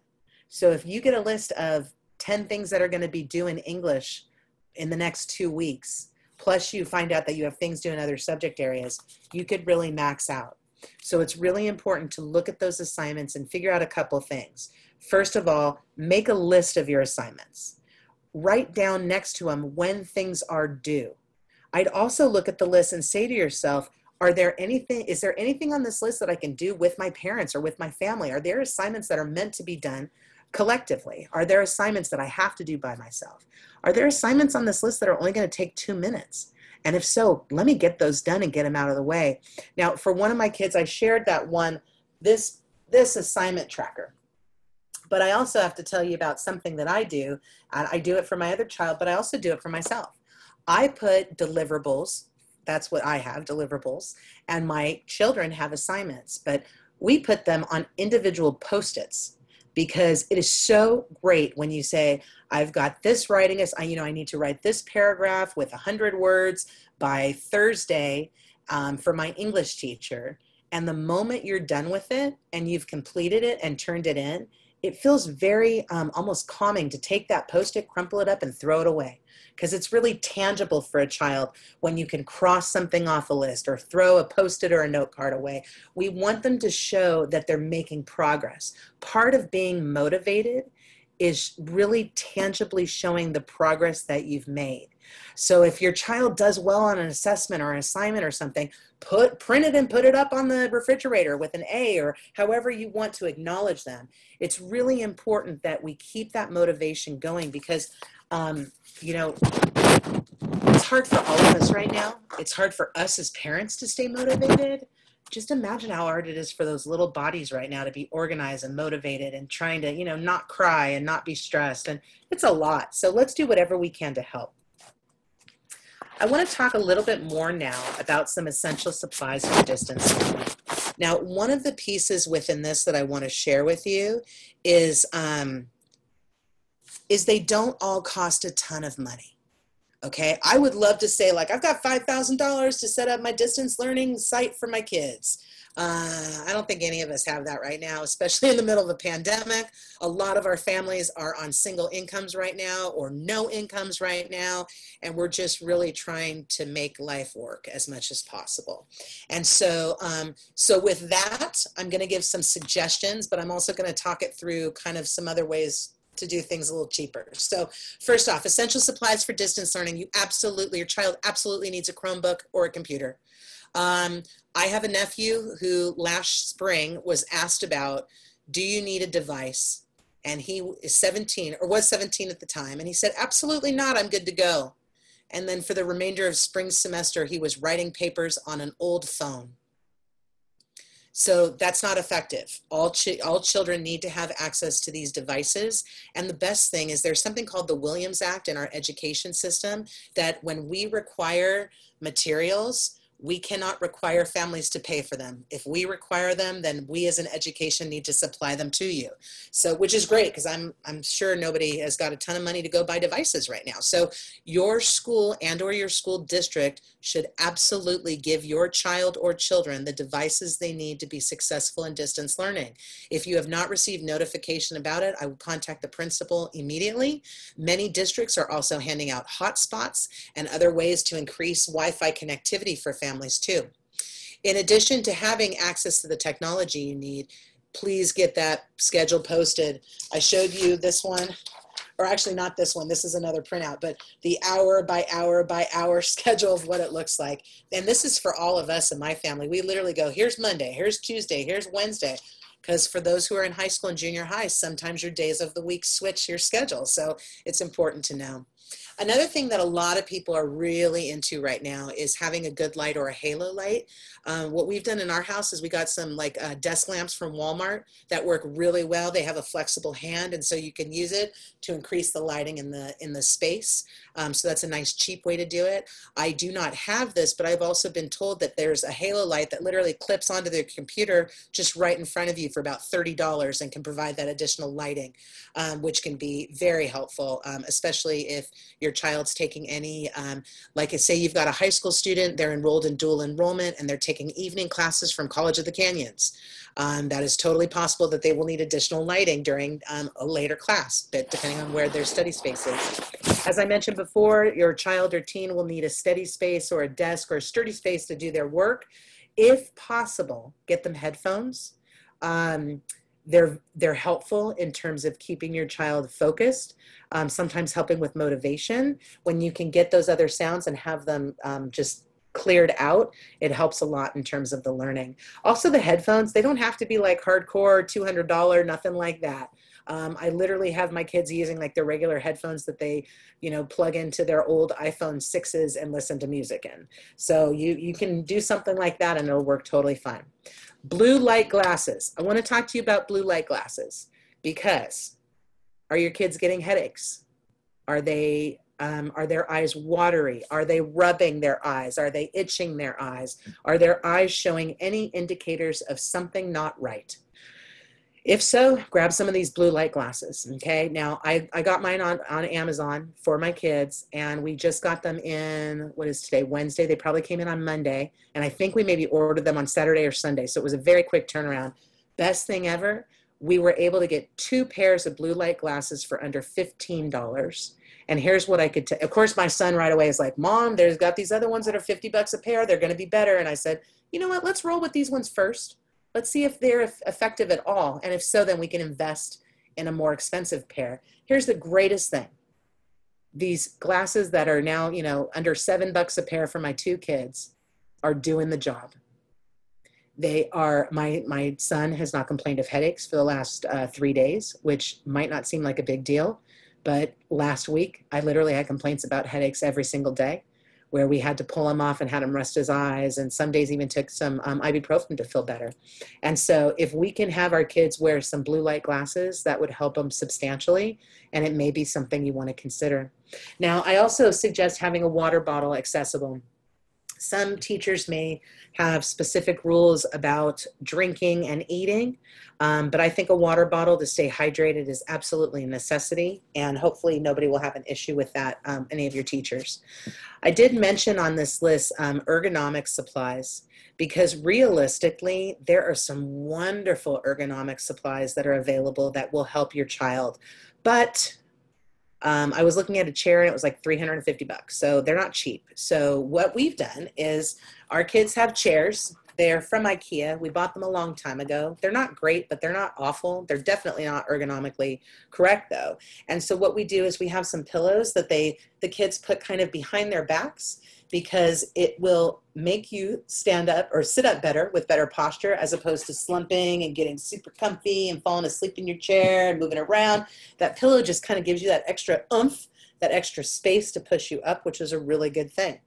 So if you get a list of 10 things that are going to be due in English in the next 2 weeks, plus you find out that you have things due in other subject areas, you could really max out. So it's really important to look at those assignments and figure out a couple things. First of all, make a list of your assignments. Write down next to them when things are due. I'd also look at the list and say to yourself, is there anything on this list that I can do with my parents or with my family? Are there assignments that are meant to be done collectively? Are there assignments that I have to do by myself? Are there assignments on this list that are only going to take 2 minutes? And if so, let me get those done and get them out of the way. Now, for one of my kids, I shared that one, this assignment tracker. But I also have to tell you about something that I do. I do it for my other child, but I also do it for myself. I put deliverables, that's what I have, deliverables, and my children have assignments, but we put them on individual Post-its because it is so great when you say, I've got this writing, I need to write this paragraph with 100 words by Thursday for my English teacher. And the moment you're done with it and you've completed it and turned it in, it feels very almost calming to take that Post-it, crumple it up, and throw it away. Because it's really tangible for a child when you can cross something off a list or throw a Post-it or a note card away. We want them to show that they're making progress. Part of being motivated is really tangibly showing the progress that you've made. So if your child does well on an assessment or an assignment or something, print it and put it up on the refrigerator with an A, or however you want to acknowledge them. It's really important that we keep that motivation going because, it's hard for all of us right now. It's hard for us as parents to stay motivated. Just imagine how hard it is for those little bodies right now to be organized and motivated and trying to, not cry and not be stressed. And it's a lot. So let's do whatever we can to help. I want to talk a little bit more now about some essential supplies for distance learning. Now, one of the pieces within this that I want to share with you is they don't all cost a ton of money. Okay, I would love to say, like, I've got $5,000 to set up my distance learning site for my kids. I don't think any of us have that right now, especially in the middle of a pandemic. A lot of our families are on single incomes right now or no incomes right now, and we're just really trying to make life work as much as possible. And so, with that, I'm going to give some suggestions, but I'm also going to talk it through kind of some other ways to do things a little cheaper. So first off, essential supplies for distance learning. Your child absolutely needs a Chromebook or a computer. I have a nephew who last spring was asked about, do you need a device? And he is 17 or was 17 at the time. And he said, absolutely not, I'm good to go. And then for the remainder of spring semester, he was writing papers on an old phone. So that's not effective. All children need to have access to these devices. And the best thing is there's something called the Williams Act in our education system that when we require materials, we cannot require families to pay for them. If we require them, then we as an education need to supply them to you. So, which is great because I'm sure nobody has got a ton of money to go buy devices right now. So your school and or your school district should absolutely give your child or children the devices they need to be successful in distance learning. If you have not received notification about it, I will contact the principal immediately. Many districts are also handing out hotspots and other ways to increase Wi-Fi connectivity for families too. In addition to having access to the technology you need, please get that schedule posted. I showed you this one or actually not this one, this is another printout, but the hour by hour by hour schedule of what it looks like. And this is for all of us in my family. We literally go, here's Monday, here's Tuesday, here's Wednesday. Because for those who are in high school and junior high, sometimes your days of the week switch your schedule. So it's important to know. Another thing that a lot of people are really into right now is having a good light or a halo light. What we've done in our house is we got some like desk lamps from Walmart that work really well. They have a flexible hand, and so you can use it to increase the lighting in the space. So that's a nice cheap way to do it. I do not have this, but I've also been told that there's a halo light that literally clips onto their computer just right in front of you for about $30 and can provide that additional lighting, which can be very helpful, especially if your child's taking any, like say you've got a high school student, they're enrolled in dual enrollment and they're taking evening classes from College of the Canyons. That is totally possible that they will need additional lighting during a later class, but depending on where their study space is. As I mentioned before, your child or teen will need a steady space or a desk or a sturdy space to do their work. If possible, get them headphones. They're helpful in terms of keeping your child focused, sometimes helping with motivation. When you can get those other sounds and have them just cleared out, it helps a lot in terms of the learning. Also the headphones, they don't have to be like hardcore $200, nothing like that. I literally have my kids using like their regular headphones that they, plug into their old iPhone 6s and listen to music in. So you can do something like that and it'll work totally fine. Blue light glasses. I want to talk to you about blue light glasses because are your kids getting headaches? Are their eyes watery? Are they rubbing their eyes? Are they itching their eyes? Are their eyes showing any indicators of something not right? If so, grab some of these blue light glasses, okay? Now, I got mine on Amazon for my kids, and we just got them in, what is today, Wednesday? They probably came in on Monday, and I think we maybe ordered them on Saturday or Sunday, so it was a very quick turnaround. Best thing ever, we were able to get 2 pairs of blue light glasses for under $15. And here's what I could tell. Of course, my son right away is like, Mom, there's got these other ones that are $50 a pair. They're going to be better. And I said, you know what? Let's roll with these ones first. Let's see if they're effective at all. And if so, then we can invest in a more expensive pair. Here's the greatest thing. These glasses that are now, under $7 a pair for my 2 kids are doing the job. They are, my son has not complained of headaches for the last 3 days, which might not seem like a big deal. But last week, I literally had complaints about headaches every single day, where we had to pull him off and had him rest his eyes, and some days even took some ibuprofen to feel better. And so if we can have our kids wear some blue light glasses, that would help them substantially, and it may be something you want to consider. Now, I also suggest having a water bottle accessible. Some teachers may have specific rules about drinking and eating, but I think a water bottle to stay hydrated is absolutely a necessity, and hopefully nobody will have an issue with that, any of your teachers. I did mention on this list ergonomic supplies, because realistically, there are some wonderful ergonomic supplies that are available that will help your child. But I was looking at a chair and it was like $350. So they're not cheap. So what we've done is our kids have chairs. They're from IKEA. We bought them a long time ago. They're not great, but they're not awful. They're definitely not ergonomically correct though. And so what we do is we have some pillows that the kids put kind of behind their backs, because it will make you stand up or sit up better with better posture, as opposed to slumping and getting super comfy and falling asleep in your chair and moving around. That pillow just kind of gives you that extra oomph, that extra space to push you up, which is a really good thing.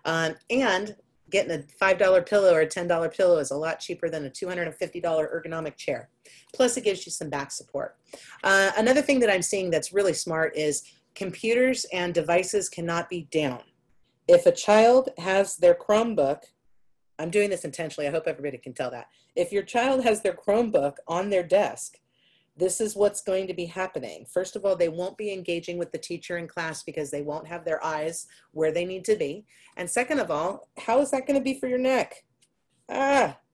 And getting a $5 pillow or a $10 pillow is a lot cheaper than a $250 ergonomic chair. Plus it gives you some back support. Another thing that I'm seeing that's really smart is computers and devices cannot be down. If a child has their Chromebook, I'm doing this intentionally, I hope everybody can tell that. If your child has their Chromebook on their desk, this is what's going to be happening. First of all, they won't be engaging with the teacher in class because they won't have their eyes where they need to be. And second of all, how is that going to be for your neck?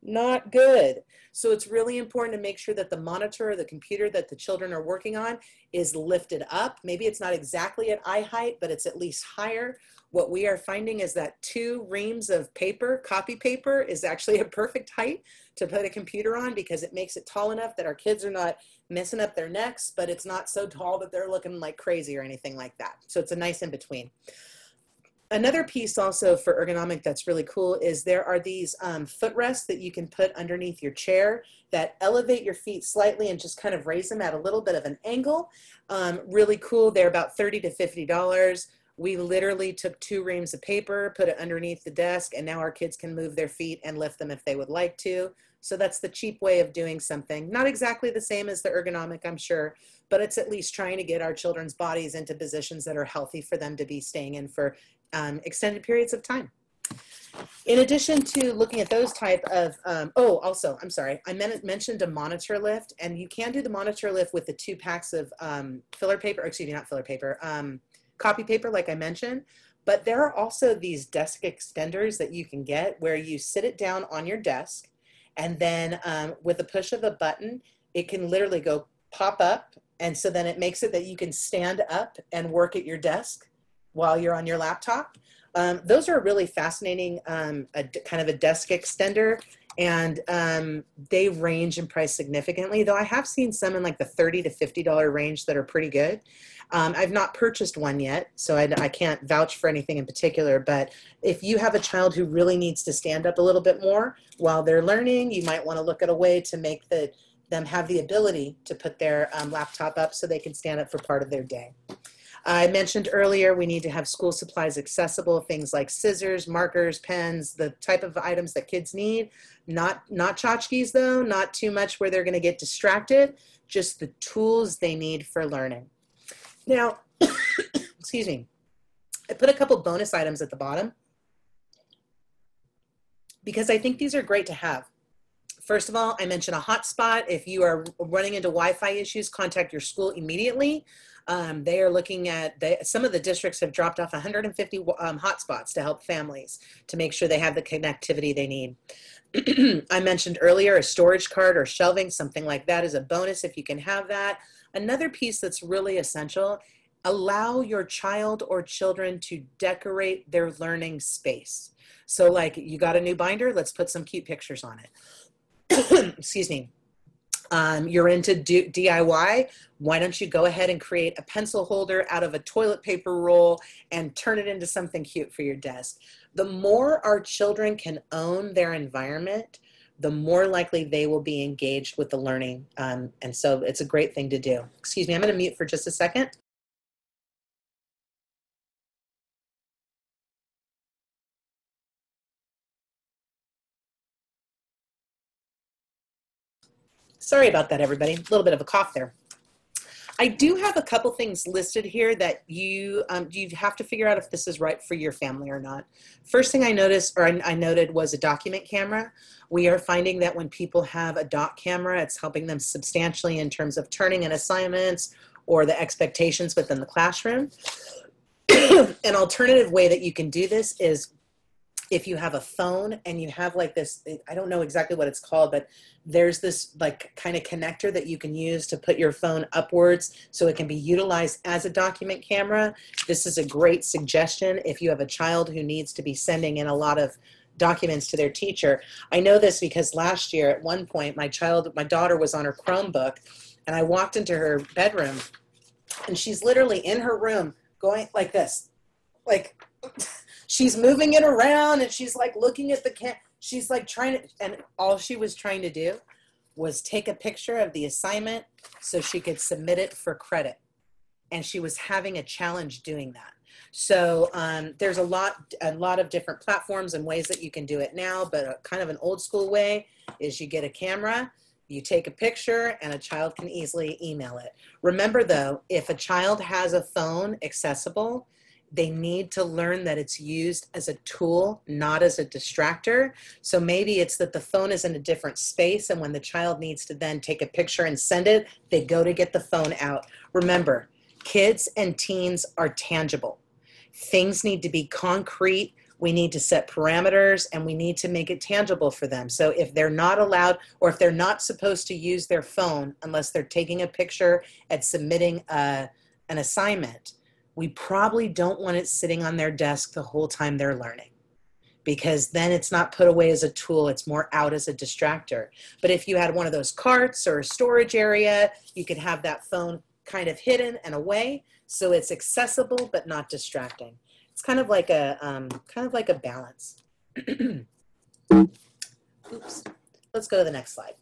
Not good. So it's really important to make sure that the monitor or the computer that the children are working on is lifted up. Maybe it's not exactly at eye height, but it's at least higher. What we are finding is that 2 reams of paper, copy paper, is actually a perfect height to put a computer on, because it makes it tall enough that our kids are not messing up their necks, but it's not so tall that they're looking like crazy or anything like that. So it's a nice in between. Another piece also for ergonomic that's really cool is there are these footrests that you can put underneath your chair that elevate your feet slightly and just kind of raise them at a little bit of an angle. Really cool. They're about $30 to $50. We literally took 2 reams of paper, put it underneath the desk, and now our kids can move their feet and lift them if they would like to. So that's the cheap way of doing something. Not exactly the same as the ergonomic, I'm sure, but it's at least trying to get our children's bodies into positions that are healthy for them to be staying in for extended periods of time. In addition to looking at those type of, also, I'm sorry, I mentioned a monitor lift, and you can do the monitor lift with the 2 packs of filler paper, excuse me, not filler paper, copy paper, like I mentioned, but there are also these desk extenders that you can get where you sit it down on your desk, and then with the push of a button, it can literally go pop up, and so then it makes it that you can stand up and work at your desk while you're on your laptop. Those are really fascinating, kind of a desk extender, and they range in price significantly, though I have seen some in like the $30 to $50 range that are pretty good. I've not purchased one yet, so I can't vouch for anything in particular, but if you have a child who really needs to stand up a little bit more while they're learning, you might want to look at a way to make them have the ability to put their laptop up so they can stand up for part of their day. I mentioned earlier we need to have school supplies accessible, things like scissors, markers, pens, the type of items that kids need. Not tchotchkes though, not too much where they're going to get distracted, just the tools they need for learning. Now, excuse me, I put a couple bonus items at the bottom because I think these are great to have. First of all, I mentioned a hotspot. If you are running into Wi-Fi issues, contact your school immediately. They are looking at, some of the districts have dropped off 150 hotspots to help families to make sure they have the connectivity they need. I mentioned earlier a storage cart or shelving, something like that is a bonus if you can have that. Another piece that's really essential, allow your child or children to decorate their learning space. So like you got a new binder, let's put some cute pictures on it. Excuse me. You're into DIY, why don't you go ahead and create a pencil holder out of a toilet paper roll and turn it into something cute for your desk. The more our children can own their environment, the more likely they will be engaged with the learning. And so it's a great thing to do. Excuse me, I'm going to mute for just a second. Sorry about that, everybody. A little bit of a cough there. I do have a couple things listed here that you have to figure out if this is right for your family or not. First thing I noticed, or I noted, was a document camera. We are finding that when people have a doc camera, it's helping them substantially in terms of turning in assignments or the expectations within the classroom. An alternative way that you can do this is if you have a phone and you have like this, I don't know exactly what it's called, but there's this like kind of connector that you can use to put your phone upwards so it can be utilized as a document camera. This is a great suggestion if you have a child who needs to be sending in a lot of documents to their teacher. I know this because last year at one point, my daughter was on her Chromebook and I walked into her bedroom and she's literally in her room going like this, like she's moving it around and she's like looking at the she's like trying to, and all she was trying to do was take a picture of the assignment so she could submit it for credit. And she was having a challenge doing that. So there's a lot of different platforms and ways that you can do it now, but kind of an old school way is you get a camera, you take a picture, and a child can easily email it. Remember though, if a child has a phone accessible, they need to learn that it's used as a tool, not as a distractor. So maybe it's that the phone is in a different space, and when the child needs to then take a picture and send it, they go to get the phone out. Remember, kids and teens are tangible. Things need to be concrete, We need to set parameters, and we need to make it tangible for them. So if they're not allowed, or if they're not supposed to use their phone unless they're taking a picture and submitting an assignment, we probably don't want it sitting on their desk the whole time they're learning, because then it's not put away as a tool, it's more out as a distractor. But if you had one of those carts or a storage area, you could have that phone kind of hidden and away, so it's accessible but not distracting. It's kind of like a balance. Oops. Let's go to the next slide.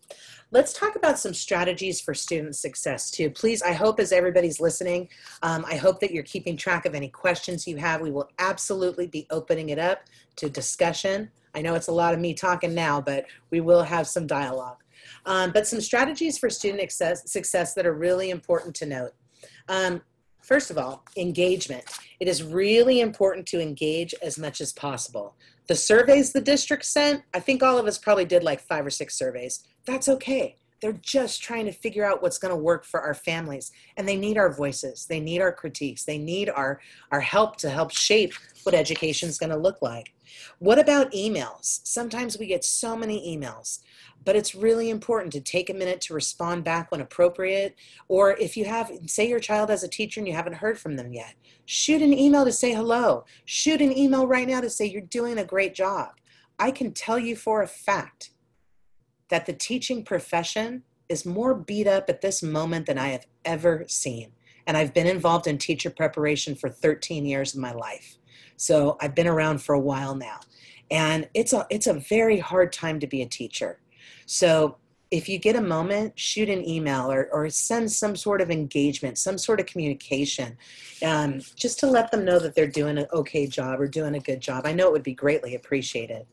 Let's talk about some strategies for student success too. Please, I hope as everybody's listening, I hope that you're keeping track of any questions you have. We will absolutely be opening it up to discussion. I know it's a lot of me talking now, but we will have some dialogue. But some strategies for student success that are really important to note. First of all, engagement. It is really important to engage as much as possible. The surveys the district sent, I think all of us probably did like 5 or 6 surveys. That's okay. They're just trying to figure out what's going to work for our families. And they need our voices. They need our critiques. They need our help to help shape what education is going to look like. What about emails? Sometimes we get so many emails, but it's really important to take a minute to respond back when appropriate. Or if you have, say your child has a teacher and you haven't heard from them yet, shoot an email to say hello. Shoot an email right now to say you're doing a great job. I can tell you for a fact that the teaching profession is more beat up at this moment than I have ever seen. And I've been involved in teacher preparation for 13 years of my life. So I've been around for a while now. And it's a very hard time to be a teacher. So if you get a moment, shoot an email or send some sort of engagement, some sort of communication, just to let them know that they're doing an okay job or doing a good job. I know it would be greatly appreciated.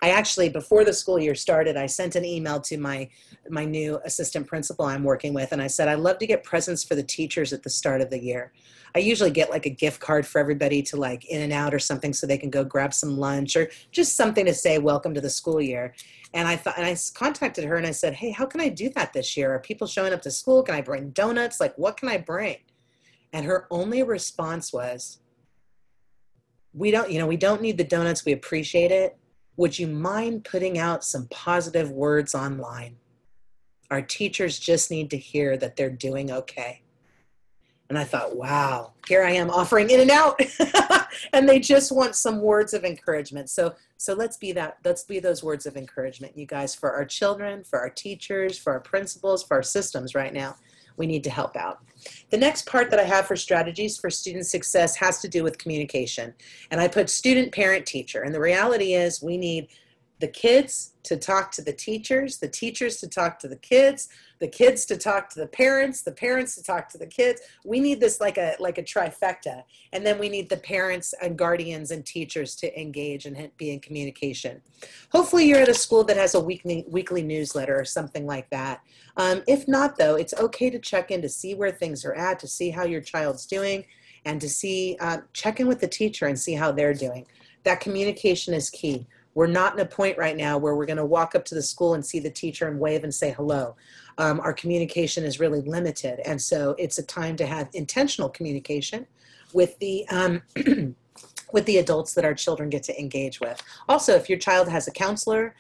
I actually, before the school year started, I sent an email to my new assistant principal I'm working with, and I said, I'd love to get presents for the teachers at the start of the year. I usually get like a gift card for everybody to like In-N-Out or something so they can go grab some lunch or just something to say welcome to the school year. And I contacted her and I said, hey, how can I do that this year? Are people showing up to school? Can I bring donuts? Like, what can I bring? And her only response was, we don't need the donuts. We appreciate it. Would you mind putting out some positive words online? Our teachers just need to hear that they're doing okay. And I thought, wow, here I am offering In-N-Out and they just want some words of encouragement. So let's be those words of encouragement, you guys, for our children, for our teachers, for our principals, for our systems right now. We need to help out. The next part that I have for strategies for student success has to do with communication. And I put student, parent, teacher. And the reality is we need the kids to talk to the teachers to talk to the kids to talk to the parents to talk to the kids. We need this like a trifecta. And then we need the parents and guardians and teachers to engage and be in communication. Hopefully you're at a school that has a weekly newsletter or something like that. If not, though, it's okay to check in to see where things are at, to see how your child's doing, and to see, check in with the teacher and see how they're doing. That communication is key. We're not in a point right now where we're going to walk up to the school and see the teacher and wave and say hello. Our communication is really limited. And so it's a time to have intentional communication with the with the adults that our children get to engage with. Also, if your child has a counselor,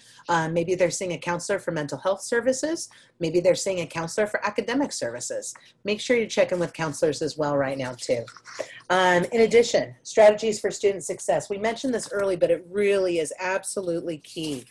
maybe they're seeing a counselor for mental health services, maybe they're seeing a counselor for academic services. Make sure you check in with counselors as well right now too. In addition, strategies for student success. We mentioned this early, but it really is absolutely key.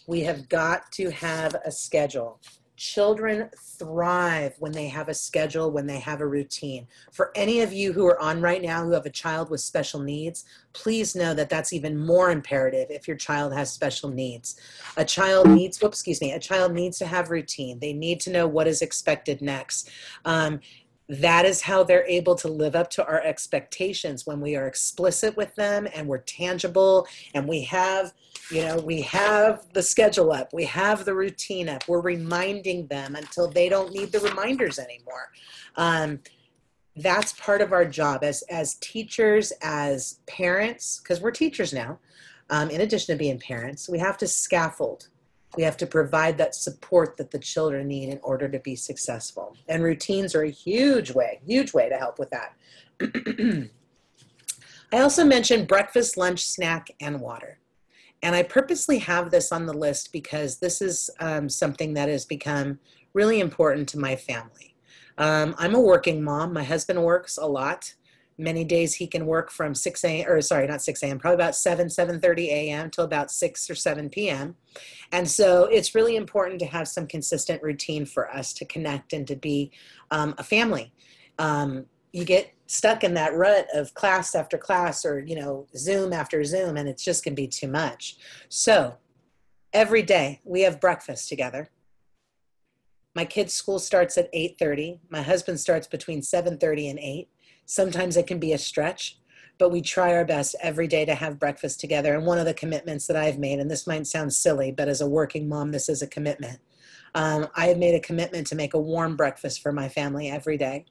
We have got to have a schedule. Children thrive when they have a schedule, when they have a routine. For any of you who are on right now who have a child with special needs, please know that that's even more imperative if your child has special needs. A child needs to have routine. They need to know what is expected next. That is how they're able to live up to our expectations, when we are explicit with them and we're tangible and we have the schedule up, we have the routine up, we're reminding them until they don't need the reminders anymore. That's part of our job as teachers, as parents, because we're teachers now. In addition to being parents, we have to scaffold. We have to provide that support that the children need in order to be successful. And routines are a huge way to help with that. I also mentioned breakfast, lunch, snack, and water. And I purposely have this on the list because this is something that has become really important to my family. I'm a working mom. My husband works a lot. Many days he can work from 6 a.m., or sorry, not 6 a.m., probably about 7:30 a.m. till about 6 or 7 p.m. And so it's really important to have some consistent routine for us to connect and to be a family. You get stuck in that rut of class after class or, Zoom after Zoom, and it's just going to be too much. So every day we have breakfast together. My kids' school starts at 8:30. My husband starts between 7:30 and 8. Sometimes it can be a stretch, but we try our best every day to have breakfast together. And one of the commitments that I've made, and this might sound silly, but as a working mom, this is a commitment. I have made a commitment to make a warm breakfast for my family every day.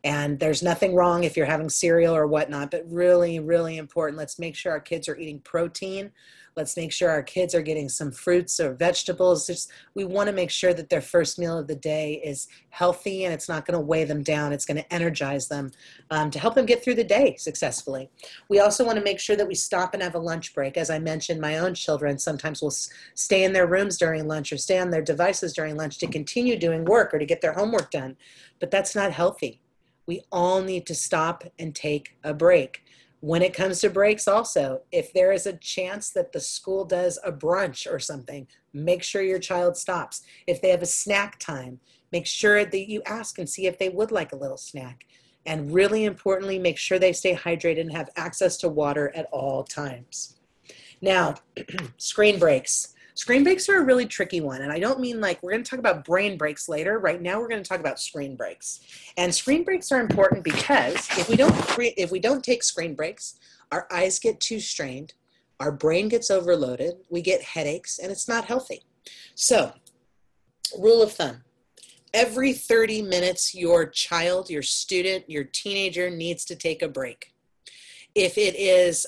And there's nothing wrong if you're having cereal or whatnot, but really, really important. Let's make sure our kids are eating protein. Let's make sure our kids are getting some fruits or vegetables. We want to make sure that their first meal of the day is healthy and it's not going to weigh them down. It's going to energize them to help them get through the day successfully. We also want to make sure that we stop and have a lunch break. As I mentioned, my own children sometimes will stay in their rooms during lunch or stay on their devices during lunch to continue doing work or to get their homework done. But that's not healthy. We all need to stop and take a break. When it comes to breaks also, if there is a chance that the school does a brunch or something, make sure your child stops. If they have a snack time, make sure that you ask and see if they would like a little snack. And really importantly, make sure they stay hydrated and have access to water at all times. Now, screen breaks. Screen breaks are a really tricky one. And I don't mean like, we're going to talk about brain breaks later. Right now, we're going to talk about screen breaks. And screen breaks are important because if we don't take screen breaks, our eyes get too strained, our brain gets overloaded, we get headaches, and it's not healthy. So, rule of thumb, every 30 minutes, your child, your student, your teenager needs to take a break. If it is,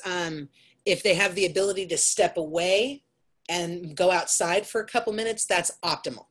if they have the ability to step away and go outside for a couple minutes, that's optimal.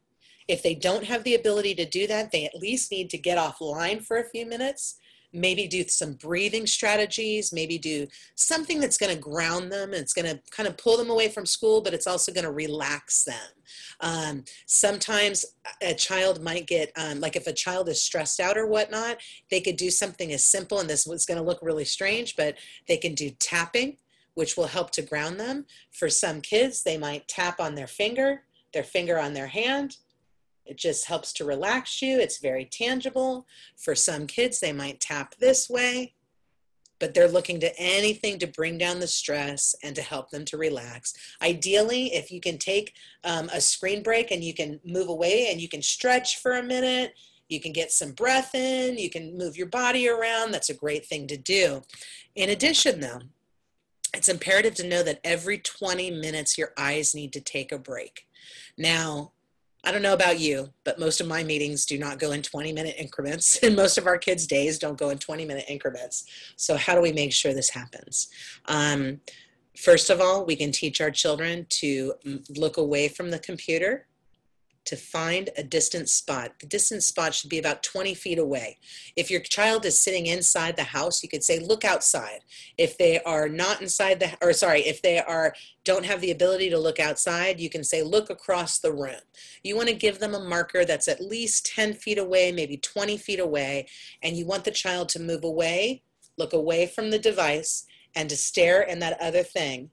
If they don't have the ability to do that, they at least need to get offline for a few minutes, maybe do some breathing strategies, maybe do something that's going to ground them. It's going to kind of pull them away from school, but it's also going to relax them. Sometimes a child might get, like if a child is stressed out or whatnot, they could do something as simple, and this is going to look really strange, but they can do tapping, which will help to ground them. For some kids, they might tap on their finger on their hand. It just helps to relax you. It's very tangible. For some kids, they might tap this way, but they're looking to anything to bring down the stress and to help them to relax. Ideally, if you can take a screen break and you can move away and you can stretch for a minute, you can get some breath in, you can move your body around, that's a great thing to do. In addition, though, it's imperative to know that every 20 minutes your eyes need to take a break. Now, I don't know about you, but most of my meetings do not go in 20-minute increments, and most of our kids' days don't go in 20-minute increments. So how do we make sure this happens? First of all, we can teach our children to look away from the computer, to find a distant spot. The distant spot should be about 20 feet away. If your child is sitting inside the house, you could say, look outside. If they are not inside if they don't have the ability to look outside, you can say, look across the room. You want to give them a marker that's at least 10 feet away, maybe 20 feet away, and you want the child to move away, look away from the device, and to stare in that other thing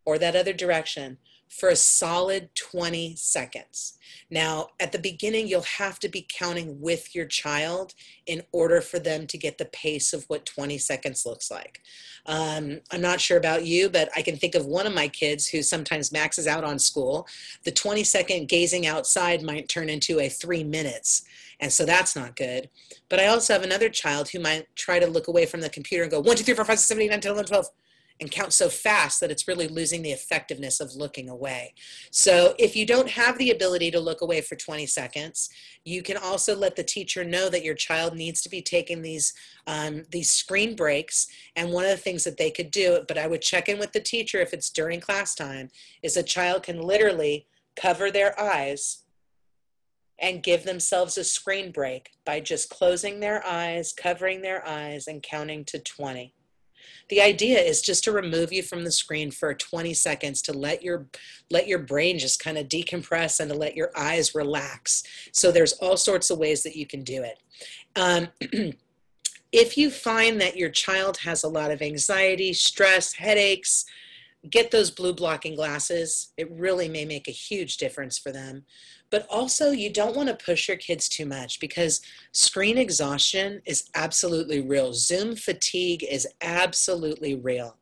or that other direction for a solid 20 seconds. Now, at the beginning, you'll have to be counting with your child in order for them to get the pace of what 20 seconds looks like. I'm not sure about you, but I can think of one of my kids who sometimes maxes out on school. The 20-second gazing outside might turn into a 3 minutes. And so that's not good. But I also have another child who might try to look away from the computer and go 1, 2, 3, 4, 5, 6, 7, 8, 9, 10, 11, 12. And count so fast that it's really losing the effectiveness of looking away. So if you don't have the ability to look away for 20 seconds, you can also let the teacher know that your child needs to be taking these screen breaks. And one of the things that they could do, but I would check in with the teacher if it's during class time, is a child can literally cover their eyes and give themselves a screen break by just closing their eyes, covering their eyes, and counting to 20. The idea is just to remove you from the screen for 20 seconds to let your brain just kind of decompress and to let your eyes relax. So there's all sorts of ways that you can do it. If you find that your child has a lot of anxiety, stress, headaches, get those blue blocking glasses. It really may make a huge difference for them. But also, you don't want to push your kids too much because screen exhaustion is absolutely real. Zoom fatigue is absolutely real.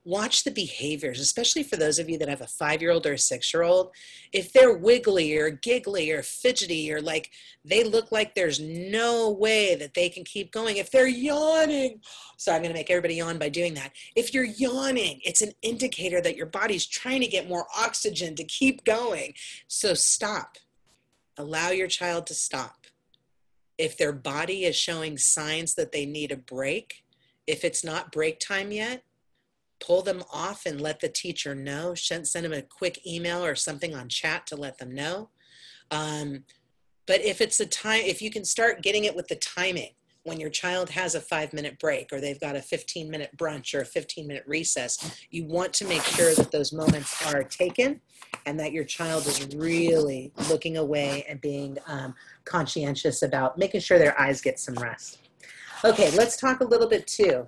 Watch the behaviors, especially for those of you that have a 5-year-old or a 6-year-old. If they're wiggly or giggly or fidgety or like they look like there's no way that they can keep going. If they're yawning, so I'm going to make everybody yawn by doing that. If you're yawning, it's an indicator that your body's trying to get more oxygen to keep going. So stop. Allow your child to stop. If their body is showing signs that they need a break, if it's not break time yet, pull them off and let the teacher know. Send them a quick email or something on chat to let them know. But if it's a time, if you can start getting it with the timing, when your child has a 5-minute break or they've got a 15-minute brunch or a 15-minute recess, you want to make sure that those moments are taken and that your child is really looking away and being conscientious about making sure their eyes get some rest. Okay, let's talk a little bit too.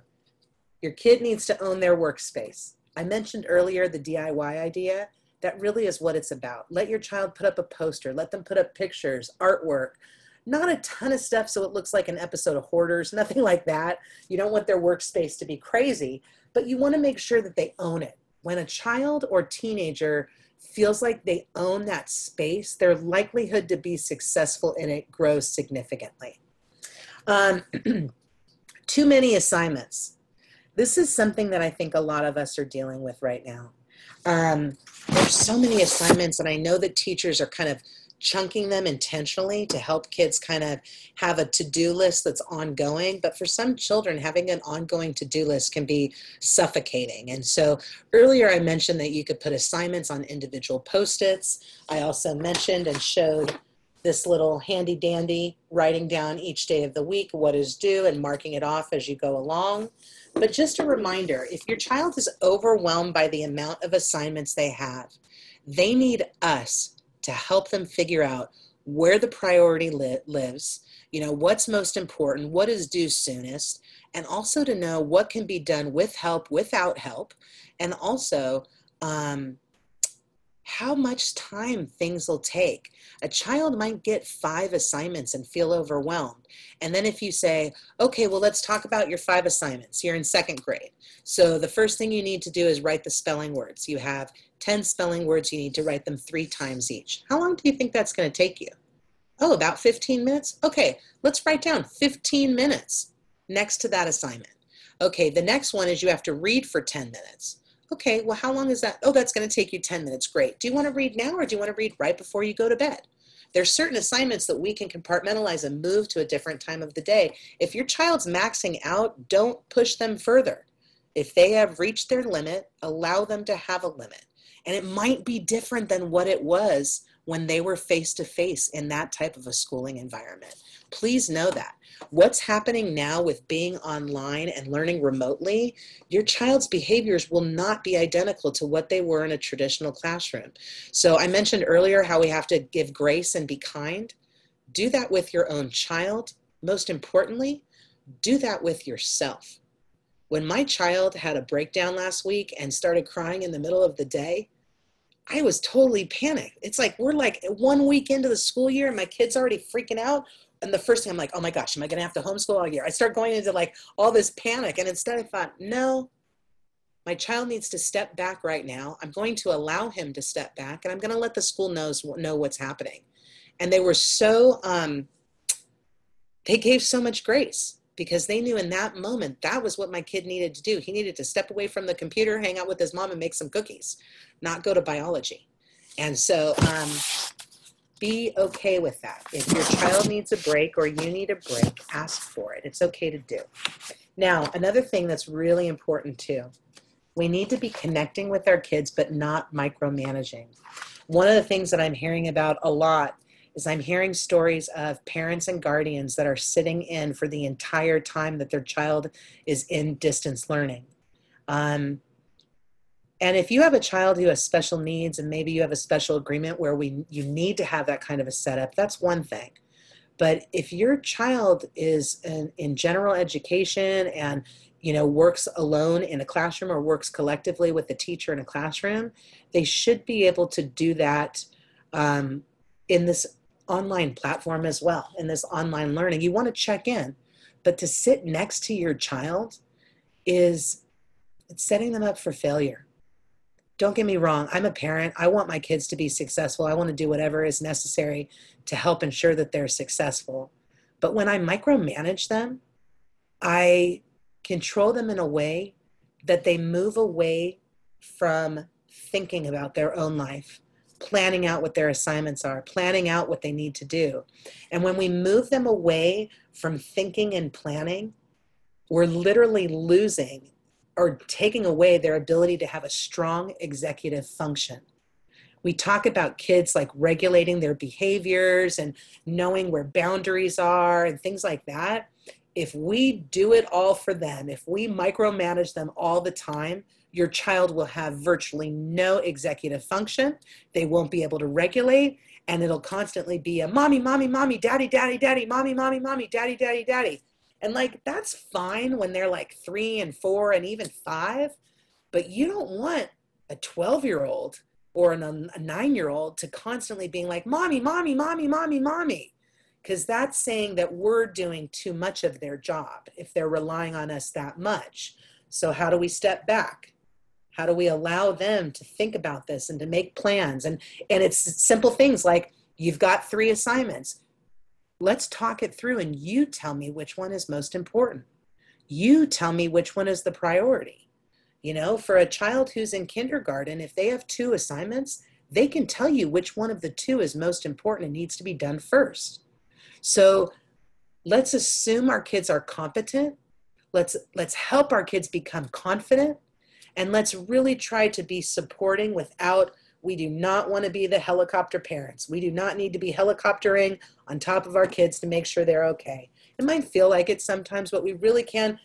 Your kid needs to own their workspace. I mentioned earlier the DIY idea. That really is what it's about. Let your child put up a poster. Let them put up pictures, artwork. Not a ton of stuff so it looks like an episode of Hoarders, nothing like that. You don't want their workspace to be crazy, but you want to make sure that they own it. When a child or teenager feels like they own that space, their likelihood to be successful in it grows significantly. Too many assignments. This is something that I think a lot of us are dealing with right now. There's so many assignments, and I know that teachers are kind of chunking them intentionally to help kids kind of have a to-do list that's ongoing. But for some children, having an ongoing to-do list can be suffocating. And so earlier I mentioned that you could put assignments on individual Post-its. I also mentioned and showed this little handy dandy writing down each day of the week what is due and marking it off as you go along. But just a reminder, if your child is overwhelmed by the amount of assignments they have, they need us to help them figure out where the priority lives, you know, what's most important, what is due soonest, and also to know what can be done with help, without help, and also how much time things will take. A child might get 5 assignments and feel overwhelmed. And then if you say, okay, well, let's talk about your 5 assignments. You're in 2nd grade. So the first thing you need to do is write the spelling words. You have 10 spelling words. You need to write them 3 times each. How long do you think that's going to take you? Oh, about 15 minutes? Okay, let's write down 15 minutes next to that assignment. Okay, the next one is you have to read for 10 minutes. Okay, well, how long is that? Oh, that's going to take you 10 minutes. Great. Do you want to read now or do you want to read right before you go to bed? There's certain assignments that we can compartmentalize and move to a different time of the day. If your child's maxing out, don't push them further. If they have reached their limit, allow them to have a limit. And it might be different than what it was when they were face-to-face in that type of a schooling environment. Please know that. What's happening now with being online and learning remotely, your child's behaviors will not be identical to what they were in a traditional classroom. So I mentioned earlier how we have to give grace and be kind. Do that with your own child. Most importantly, do that with yourself. When my child had a breakdown last week and started crying in the middle of the day, I was totally panicked. It's like we're like 1 week into the school year and my kid's already freaking out. And the first thing I'm like, oh my gosh, am I going to have to homeschool all year? I start going into like all this panic. And instead I thought, no, my child needs to step back right now. I'm going to allow him to step back and I'm going to let the school know what's happening. And they were so, they gave so much grace because they knew in that moment, that was what my kid needed to do. He needed to step away from the computer, hang out with his mom and make some cookies, not go to biology. And so, be okay with that. If your child needs a break or you need a break, ask for it. It's okay to do. Now, another thing that's really important too, we need to be connecting with our kids, but not micromanaging. One of the things that I'm hearing about a lot is I'm hearing stories of parents and guardians that are sitting in for the entire time that their child is in distance learning. And if you have a child who has special needs and maybe you have a special agreement where you need to have that kind of a setup, that's one thing. But if your child is in general education and works alone in a classroom or works collectively with a teacher in a classroom, they should be able to do that in this online platform as well, in this online learning. You want to check in, but to sit next to your child it's setting them up for failure. Don't get me wrong. I'm a parent. I want my kids to be successful. I want to do whatever is necessary to help ensure that they're successful. But when I micromanage them, I control them in a way that they move away from thinking about their own life, planning out what their assignments are, planning out what they need to do. And when we move them away from thinking and planning, we're literally losing or taking away their ability to have a strong executive function. We talk about kids like regulating their behaviors and knowing where boundaries are and things like that. If we do it all for them, if we micromanage them all the time, your child will have virtually no executive function. They won't be able to regulate, and it'll constantly be a mommy, mommy, mommy, daddy, daddy, daddy, mommy, mommy, mommy, daddy, daddy, daddy. And that's fine when they're like 3 and 4 and even 5, but you don't want a 12-year-old or a 9-year-old to constantly being like, mommy, mommy, mommy, mommy, mommy, because that's saying that we're doing too much of their job if they're relying on us that much. So how do we step back? How do we allow them to think about this and to make plans? And it's simple things like, you've got 3 assignments. Let's talk it through and you tell me which one is most important. You tell me which one is the priority. For a child who's in kindergarten, if they have 2 assignments, they can tell you which one of the 2 is most important and needs to be done first. So let's assume our kids are competent. Let's help our kids become confident, and let's really try to be supporting we do not want to be the helicopter parents. We do not need to be helicoptering on top of our kids to make sure they're okay. It might feel like it sometimes, but we really can.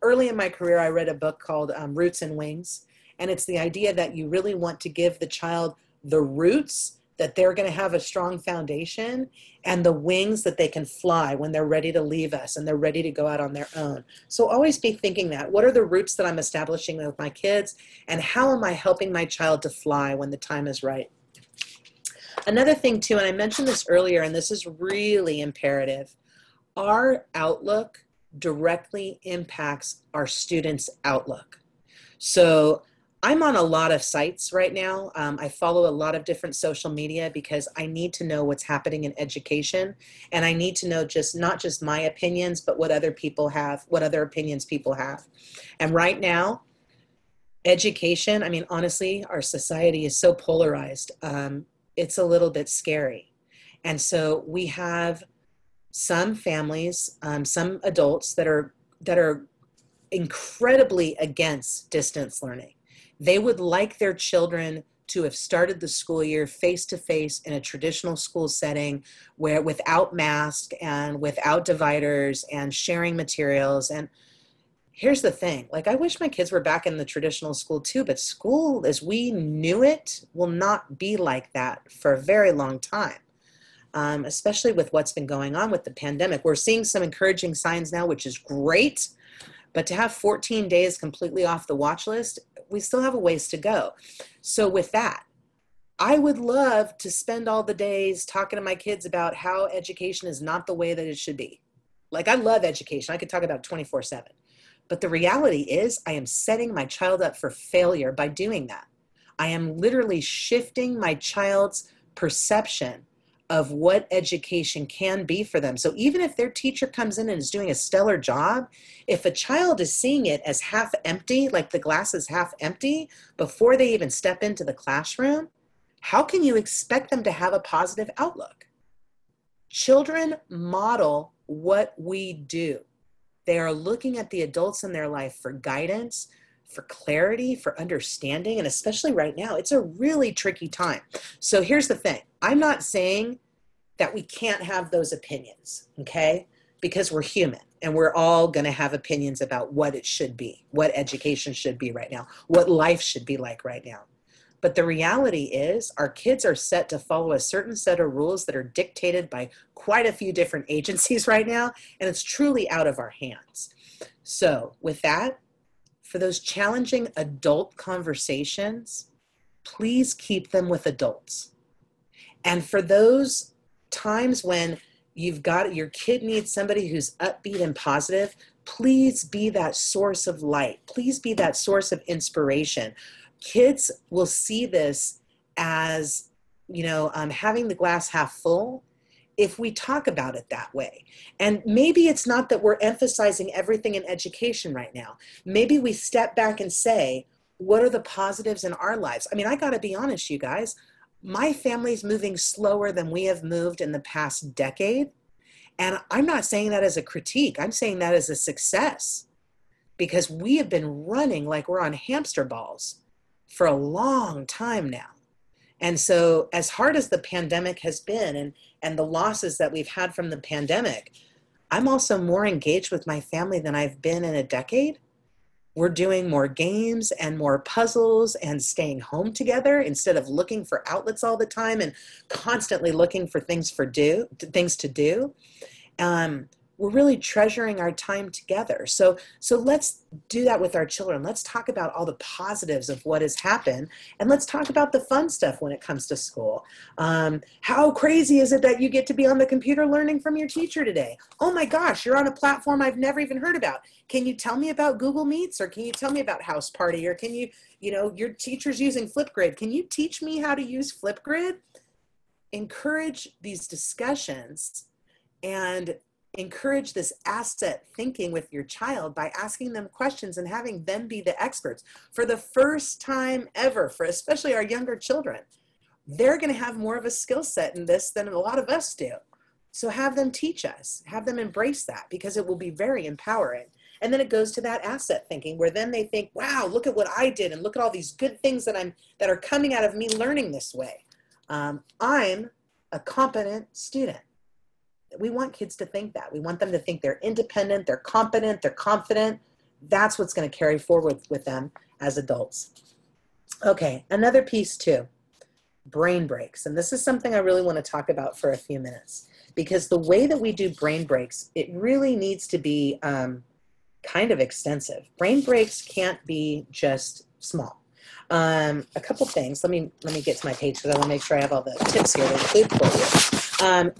Early in my career, I read a book called Roots and Wings. And it's the idea that you really want to give the child the roots, that they're going to have a strong foundation, and the wings that they can fly when they're ready to leave us and they're ready to go out on their own. So always be thinking that. What are the roots that I'm establishing with my kids, and how am I helping my child to fly when the time is right? Another thing too, and I mentioned this earlier, and this is really imperative, our outlook directly impacts our students' outlook. So I'm on a lot of sites right now. I follow a lot of different social media because I need to know what's happening in education, and I need to know not just my opinions, but what other opinions people have. And right now, education, honestly, our society is so polarized. It's a little bit scary. And so we have some families, some adults that are incredibly against distance learning. They would like their children to have started the school year face-to-face in a traditional school setting where without masks and without dividers and sharing materials. And here's the thing, I wish my kids were back in the traditional school too, but school as we knew it will not be like that for a very long time, especially with what's been going on with the pandemic. We're seeing some encouraging signs now, which is great, but to have 14 days completely off the watch list, we still have a ways to go. So with that, I would love to spend all the days talking to my kids about how education is not the way that it should be. I love education. I could talk about it 24/7. But the reality is I am setting my child up for failure by doing that. I am literally shifting my child's perception of what education can be for them. So even if their teacher comes in and is doing a stellar job, if a child is seeing it as half empty, like the glass is half empty, before they even step into the classroom, how can you expect them to have a positive outlook? Children model what we do. They are looking at the adults in their life for guidance, for clarity, for understanding, and especially right now, it's a really tricky time. So here's the thing. I'm not saying that we can't have those opinions, okay? because we're human and we're all going to have opinions about what it should be, what education should be right now, what life should be like right now. But the reality is our kids are set to follow a certain set of rules that are dictated by quite a few different agencies right now, and it's truly out of our hands. So with that, for those challenging adult conversations, please keep them with adults. And for those times when you've got your kid needs somebody who's upbeat and positive, please be that source of light. Please be that source of inspiration. Kids will see this as, having the glass half full if we talk about it that way. And maybe it's not that we're emphasizing everything in education right now. Maybe we step back and say, what are the positives in our lives? I mean, I got to be honest, you guys, my family's moving slower than we have moved in the past decade. And I'm not saying that as a critique. I'm saying that as a success, because we have been running like we're on hamster balls for a long time now. And so as hard as the pandemic has been and the losses that we've had from the pandemic, I'm also more engaged with my family than I've been in a decade. We're doing more games and more puzzles and staying home together instead of looking for outlets all the time and constantly looking for things to do. We're really treasuring our time together. So let's do that with our children. Let's talk about all the positives of what has happened, and let's talk about the fun stuff when it comes to school. How crazy is it that you get to be on the computer learning from your teacher today? Oh my gosh, you're on a platform I've never even heard about. Can you tell me about Google Meets, or can you tell me about House Party, or can you, your teacher's using Flipgrid. Can you teach me how to use Flipgrid? Encourage these discussions and encourage this asset thinking with your child by asking them questions and having them be the experts. For the first time ever, for especially our younger children, they're going to have more of a skill set in this than a lot of us do. So have them teach us, have them embrace that, because it will be very empowering. And then it goes to that asset thinking, where then they think, wow, look at what I did, and look at all these good things that are coming out of me learning this way. I'm a competent student. We want kids to think that. We want them to think they're independent, they're competent, they're confident. That's what's going to carry forward with them as adults. Okay, another piece too, brain breaks. And this is something I really want to talk about for a few minutes, because the way that we do brain breaks, it really needs to be kind of extensive. Brain breaks can't be just small. A couple things. Let me get to my page because I want to make sure I have all the tips here to include for you.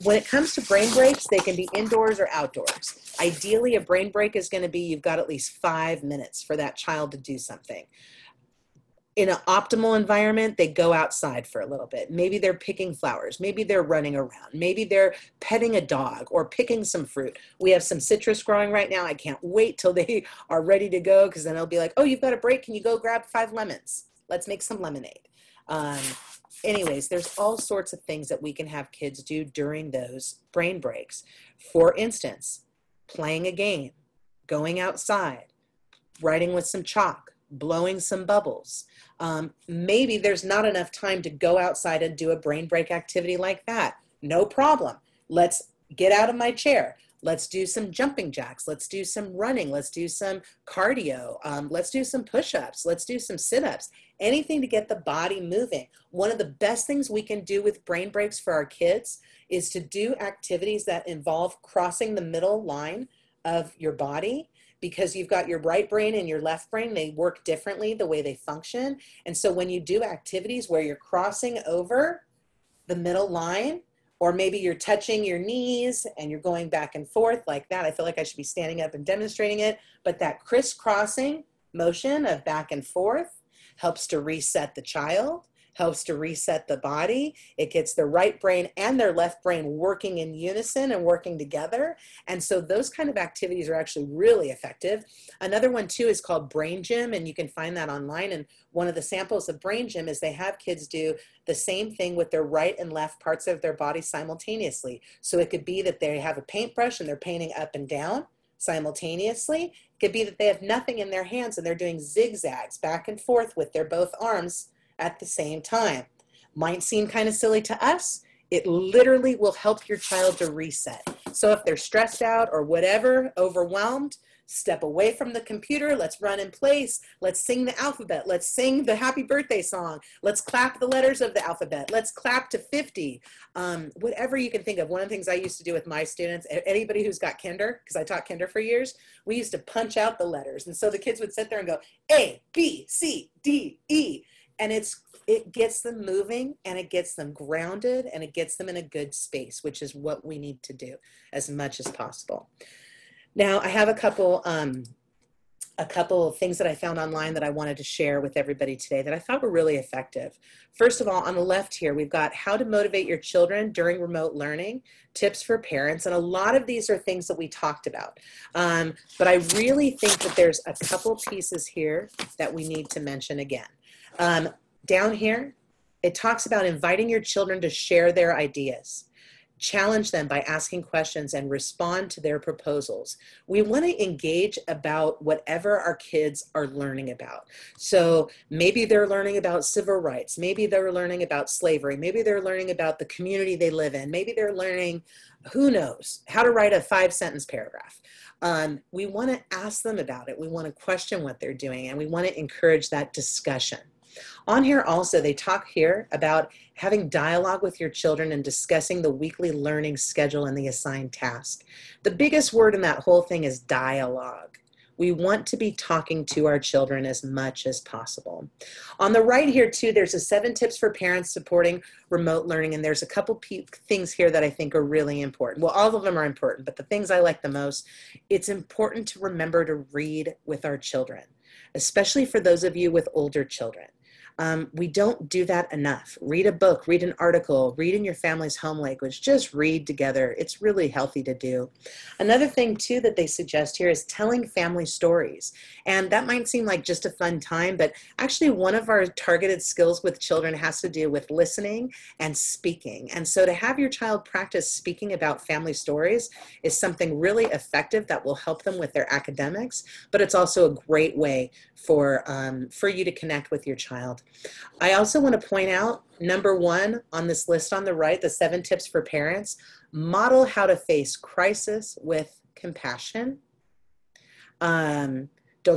When it comes to brain breaks, they can be indoors or outdoors. Ideally, a brain break is going to be you've got at least 5 minutes for that child to do something. In an optimal environment, they go outside for a little bit. Maybe they're picking flowers. Maybe they're running around. Maybe they're petting a dog or picking some fruit. We have some citrus growing right now. I can't wait till they are ready to go, because then they'll be like, oh, you've got a break. Can you go grab 5 lemons? Let's make some lemonade. Anyways, there's all sorts of things that we can have kids do during those brain breaks. For instance, playing a game, going outside, writing with some chalk, blowing some bubbles. Maybe there's not enough time to go outside and do a brain break activity like that. No problem. Let's get out of my chair. Let's do some jumping jacks. Let's do some running. Let's do some cardio. Let's do some push-ups. Let's do some sit-ups. Anything to get the body moving. One of the best things we can do with brain breaks for our kids is to do activities that involve crossing the middle line of your body, because you've got your right brain and your left brain. They work differently the way they function. And so when you do activities where you're crossing over the middle line, or maybe you're touching your knees and you're going back and forth like that. I feel like I should be standing up and demonstrating it, but that crisscrossing motion of back and forth helps to reset the child, helps to reset the body. It gets their right brain and their left brain working in unison and working together. And so those kind of activities are actually really effective. Another one too is called Brain Gym, and you can find that online. And one of the samples of Brain Gym is they have kids do the same thing with their right and left parts of their body simultaneously. So it could be that they have a paintbrush and they're painting up and down simultaneously. It could be that they have nothing in their hands and they're doing zigzags back and forth with their both arms at the same time. Might seem kind of silly to us. It literally will help your child to reset. So if they're stressed out or whatever, overwhelmed, step away from the computer. Let's run in place. Let's sing the alphabet. Let's sing the happy birthday song. Let's clap the letters of the alphabet. Let's clap to 50. Whatever you can think of. One of the things I used to do with my students, anybody who's got kinder, because I taught kinder for years, we used to punch out the letters. And so the kids would sit there and go A, B, C, D, E. And it gets them moving, and it gets them grounded, and it gets them in a good space, which is what we need to do as much as possible. Now, I have a couple of things that I found online that I wanted to share with everybody today that I thought were really effective. First of all, on the left here, we've got how to motivate your children during remote learning, tips for parents, and a lot of these are things that we talked about. But I really think that there's a couple pieces here that we need to mention again. Down here, it talks about inviting your children to share their ideas. Challenge them by asking questions and respond to their proposals. We want to engage about whatever our kids are learning about. So maybe they're learning about civil rights. Maybe they're learning about slavery. Maybe they're learning about the community they live in. Maybe they're learning, who knows, how to write a 5-sentence paragraph. We want to ask them about it. We want to question what they're doing, and we want to encourage that discussion. On here also, they talk here about having dialogue with your children and discussing the weekly learning schedule and the assigned task. The biggest word in that whole thing is dialogue. We want to be talking to our children as much as possible. On the right here too, there's a 7 tips for parents supporting remote learning, and there's a couple things here that I think are really important. Well, all of them are important, but the things I like the most, it's important to remember to read with our children, especially for those of you with older children. We don't do that enough. Read a book, read an article, read in your family's home language, just read together. It's really healthy to do. Another thing too that they suggest here is telling family stories. And that might seem like just a fun time, but actually one of our targeted skills with children has to do with listening and speaking. And so to have your child practice speaking about family stories is something really effective that will help them with their academics, but it's also a great way for you to connect with your child. I also want to point out, number 1 on this list on the right, the 7 tips for parents, model how to face crisis with compassion. Don't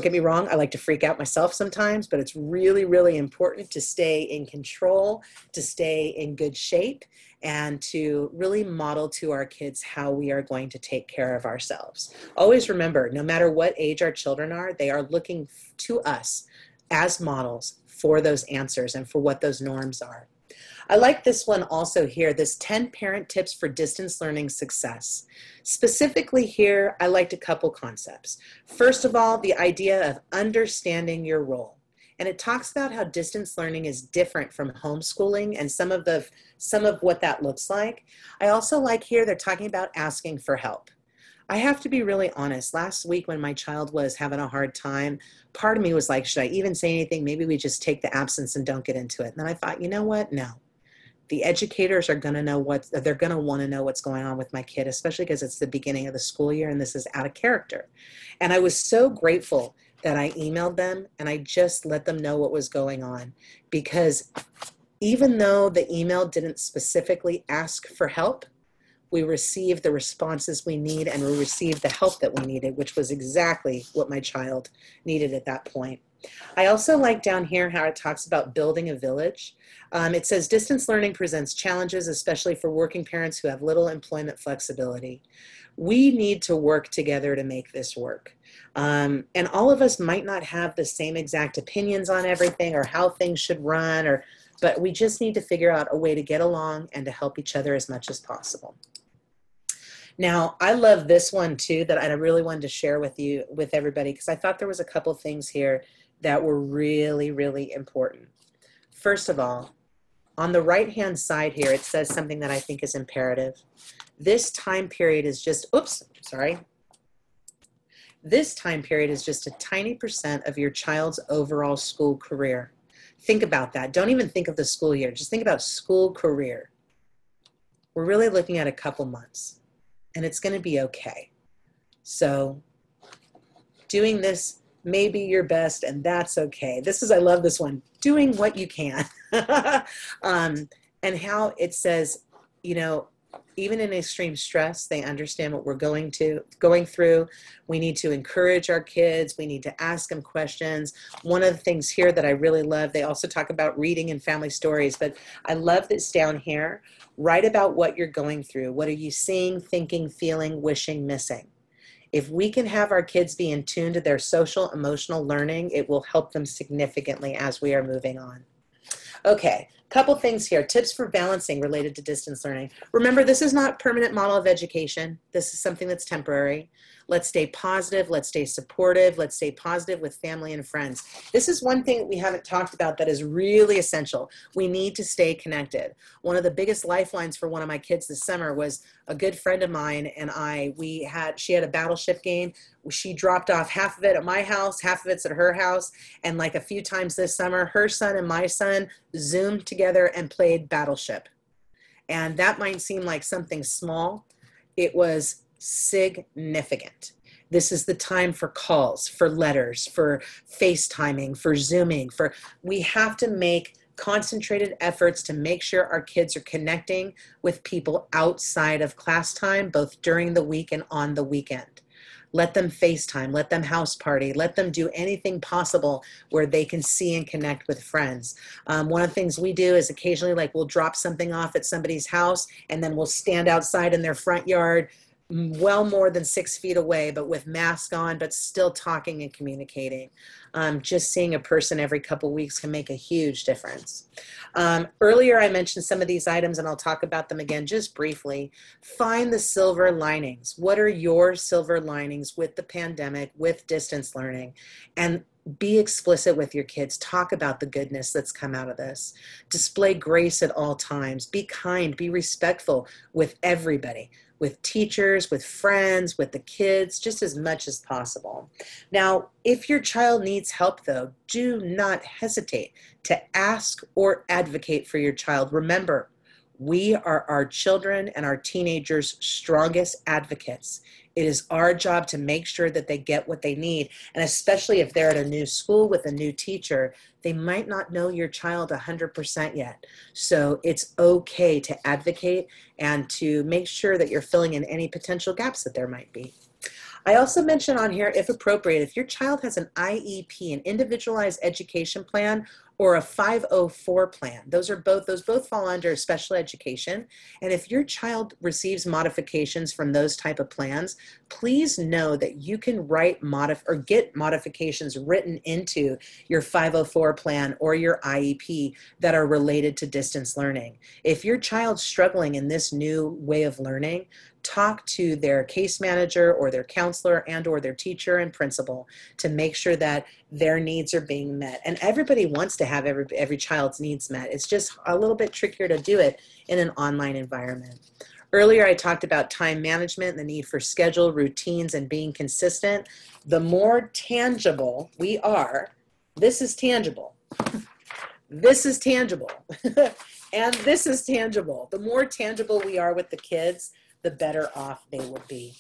get me wrong, I like to freak out myself sometimes, but it's really, really important to stay in control, to stay in good shape, and to really model to our kids how we are going to take care of ourselves. Always remember, no matter what age our children are, they are looking to us as models for those answers and for what those norms are. I like this one also here, this 10 parent tips for distance learning success. Specifically here, I liked a couple concepts. First of all, the idea of understanding your role. And it talks about how distance learning is different from homeschooling and some of what that looks like. I also like here, they're talking about asking for help. I have to be really honest. Last week when my child was having a hard time, part of me was like, should I even say anything? Maybe we just take the absence and don't get into it. And then I thought, you know what? No. The educators are going to know they're going to want to know what's going on with my kid, especially because it's the beginning of the school year and this is out of character. And I was so grateful that I emailed them and I just let them know what was going on, because even though the email didn't specifically ask for help, we received the responses we need and we received the help that we needed, which was exactly what my child needed at that point. I also like down here how it talks about building a village. It says distance learning presents challenges, especially for working parents who have little employment flexibility. We need to work together to make this work. And all of us might not have the same exact opinions on everything or how things should run, but we just need to figure out a way to get along and to help each other as much as possible. Now, I love this one too that I really wanted to share with everybody, because I thought there was a couple things here that were really, really important. First of all, on the right-hand side here, it says something that I think is imperative. This time period is just, This time period is just a tiny % of your child's overall school career. Think about that. Don't even think of the school year. Just think about school career. We're really looking at a couple months, and it's going to be okay. So doing this may be your best, and that's okay. I love this one, doing what you can. And how it says, even in extreme stress, they understand what we're going through. We need to encourage our kids. We need to ask them questions. One of the things here that I really love, they also talk about reading and family stories, but I love this down here. Write about what you're going through. What are you seeing, thinking, feeling, wishing, missing? If we can have our kids be in tune to their social, emotional learning, it will help them significantly as we are moving on. Okay, couple things here. Tips for balancing related to distance learning. Remember, this is not a permanent model of education. This is something that's temporary. Let's stay positive. Let's stay supportive. Let's stay positive with family and friends. This is one thing that we haven't talked about that is really essential. We need to stay connected. One of the biggest lifelines for one of my kids this summer was a good friend of mine and she had a battleship game. She dropped off half of it at my house, half of it's at her house. And like a few times this summer, her son and my son Zoomed together and played Battleship. And that might seem like something small. It was significant. This is the time for calls, for letters, for FaceTiming, for Zooming, we have to make concentrated efforts to make sure our kids are connecting with people outside of class time, both during the week and on the weekend. Let them FaceTime, let them house party, let them do anything possible where they can see and connect with friends. One of the things we do is occasionally, like, we'll drop something off at somebody's house and then we'll stand outside in their front yard well more than 6 feet away, but with masks on, but still talking and communicating. Just seeing a person every couple weeks can make a huge difference. Earlier, I mentioned some of these items, and I'll talk about them again just briefly. Find the silver linings. What are your silver linings with the pandemic, with distance learning? And be explicit with your kids. Talk about the goodness that's come out of this. Display grace at all times. Be kind, be respectful with everybody, with teachers, with friends, with the kids, just as much as possible. Now, if your child needs help, though, do not hesitate to ask or advocate for your child. Remember, we are our children and our teenagers' strongest advocates. It is our job to make sure that they get what they need. And especially if they're at a new school with a new teacher, they might not know your child 100% yet. So it's okay to advocate and to make sure that you're filling in any potential gaps that there might be. I also mentioned on here, if appropriate, if your child has an IEP, an individualized education plan, or a 504 plan. Those both fall under special education. And if your child receives modifications from those type of plans, please know that you can write or get modifications written into your 504 plan or your IEP that are related to distance learning. If your child's struggling in this new way of learning, talk to their case manager or their counselor and or their teacher and principal to make sure that their needs are being met. And everybody wants to have every child's needs met. It's just a little bit trickier to do it in an online environment. Earlier, I talked about time management, the need for schedule, routines, and being consistent. The more tangible we are, this is tangible. This is tangible. And this is tangible. The more tangible we are with the kids, the better off they will be.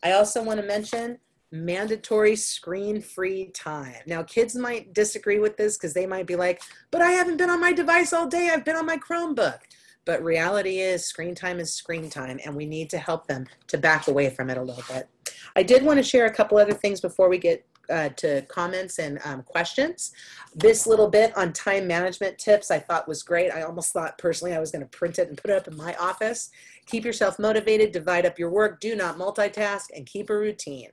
I also want to mention mandatory screen-free time. Now, kids might disagree with this because they might be like, but I haven't been on my device all day. I've been on my Chromebook. But reality is screen time is screen time, and we need to help them to back away from it a little bit. I did want to share a couple other things before we get to comments and questions. This little bit on time management tips I thought was great. I almost thought personally I was going to print it and put it up in my office. Keep yourself motivated, divide up your work, do not multitask, and keep a routine.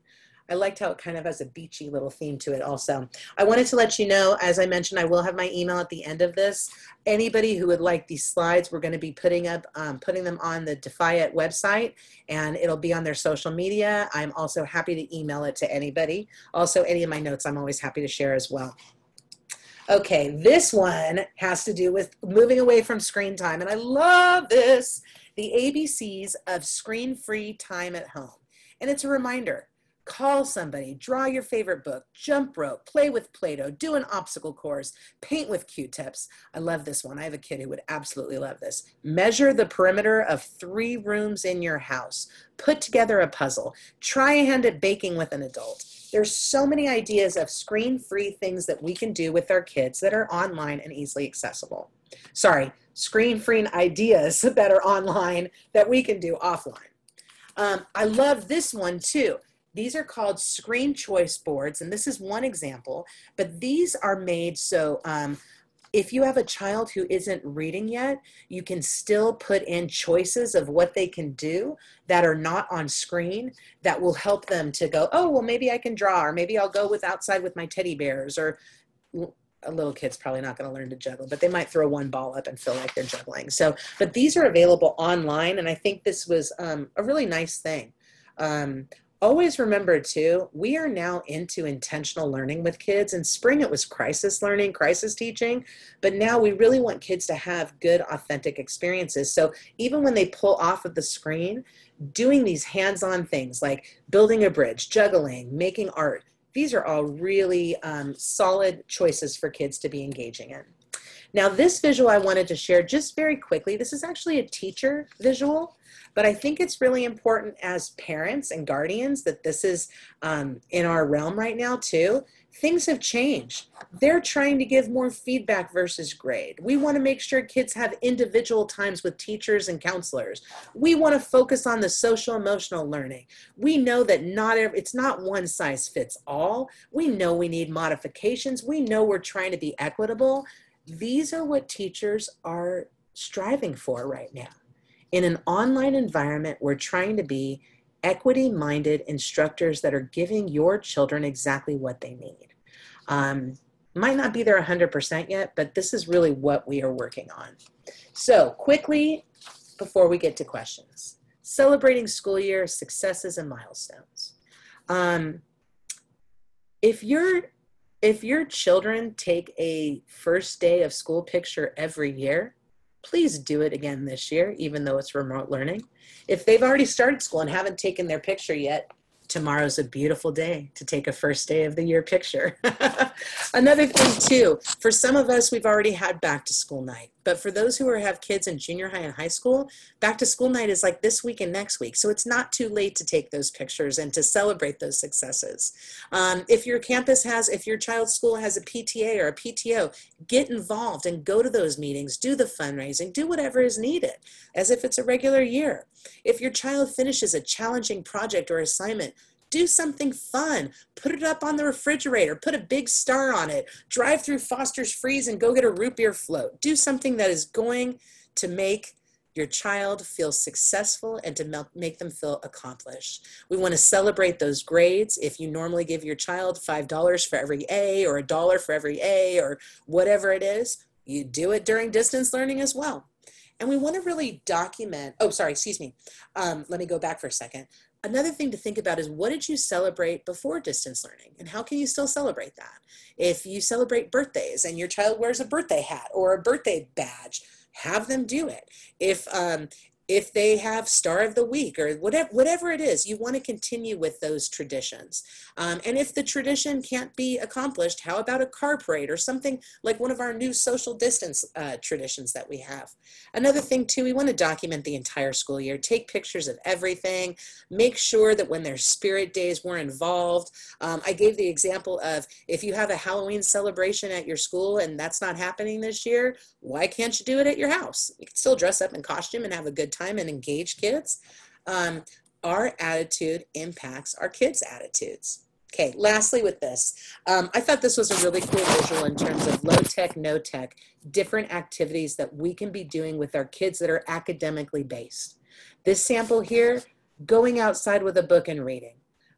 I liked how it kind of has a beachy little theme to it also. I wanted to let you know, as I mentioned, I will have my email at the end of this. Anybody who would like these slides, we're going to be putting them on the DFYit website, and it'll be on their social media. I'm also happy to email it to anybody. Also, any of my notes I'm always happy to share as well. Okay, this one has to do with moving away from screen time, and I love this, the ABCs of screen-free time at home. And it's a reminder. Call somebody, draw your favorite book, jump rope, play with Play-Doh, do an obstacle course, paint with Q-tips. I love this one. I have a kid who would absolutely love this. Measure the perimeter of 3 rooms in your house. Put together a puzzle. Try a hand at baking with an adult. There's so many ideas of screen-free things that we can do with our kids that are online and easily accessible. Sorry, screen-free ideas that are online that we can do offline. I love this one too. These are called screen choice boards, and this is one example, but these are made so if you have a child who isn't reading yet, you can still put in choices of what they can do that are not on screen that will help them to go, oh, well, maybe I can draw, or maybe I'll go outside with my teddy bears, or a little kid's probably not going to learn to juggle, but they might throw one ball up and feel like they're juggling. So, but these are available online, and I think this was a really nice thing. Always remember too, we are now into intentional learning with kids. In spring, it was crisis learning, crisis teaching, but now we really want kids to have good, authentic experiences. So even when they pull off of the screen, doing these hands-on things like building a bridge, juggling, making art, these are all really solid choices for kids to be engaging in. Now, this visual I wanted to share just very quickly. This is actually a teacher visual, but I think it's really important as parents and guardians that this is in our realm right now too. Things have changed. They're trying to give more feedback versus grade. We want to make sure kids have individual times with teachers and counselors. We want to focus on the social emotional learning. We know that it's not one size fits all. We know we need modifications. We know we're trying to be equitable. These are what teachers are striving for right now. In an online environment, we're trying to be equity-minded instructors that are giving your children exactly what they need. Might not be there 100% yet, but this is really what we are working on. So quickly, before we get to questions, celebrating school year successes and milestones. If your children take a first day of school picture every year, please do it again this year, even though it's remote learning. If they've already started school and haven't taken their picture yet, tomorrow's a beautiful day to take a first day of the year picture. Another thing too, for some of us, we've already had back to school night, but for those who have kids in junior high and high school, back to school night is like this week and next week. So it's not too late to take those pictures and to celebrate those successes. If your child's school has a PTA or a PTO, get involved and go to those meetings, do the fundraising, do whatever is needed as if it's a regular year. If your child finishes a challenging project or assignment, do something fun. Put it up on the refrigerator. Put a big star on it. Drive through Foster's Freeze and go get a root beer float. Do something that is going to make your child feel successful and to make them feel accomplished. We want to celebrate those grades. If you normally give your child $5 for every A or $1 for every A or whatever it is, you do it during distance learning as well. And we want to really document, let me go back for a second. Another thing to think about is, what did you celebrate before distance learning, and how can you still celebrate that? If you celebrate birthdays and your child wears a birthday hat or a birthday badge, have them do it. If they have Star of the Week or whatever it is, you want to continue with those traditions. And if the tradition can't be accomplished, how about a car parade or something like one of our new social distance traditions that we have? Another thing too, we want to document the entire school year. Take pictures of everything. Make sure that when there's spirit days, we're involved. I gave the example of, if you have a Halloween celebration at your school and that's not happening this year, why can't you do it at your house? You can still dress up in costume and have a good time and engage kids. Our attitude impacts our kids' attitudes. Okay, lastly with this, I thought this was a really cool visual in terms of low tech, no tech, different activities that we can be doing with our kids that are academically based. This sample here, going outside with a book and reading,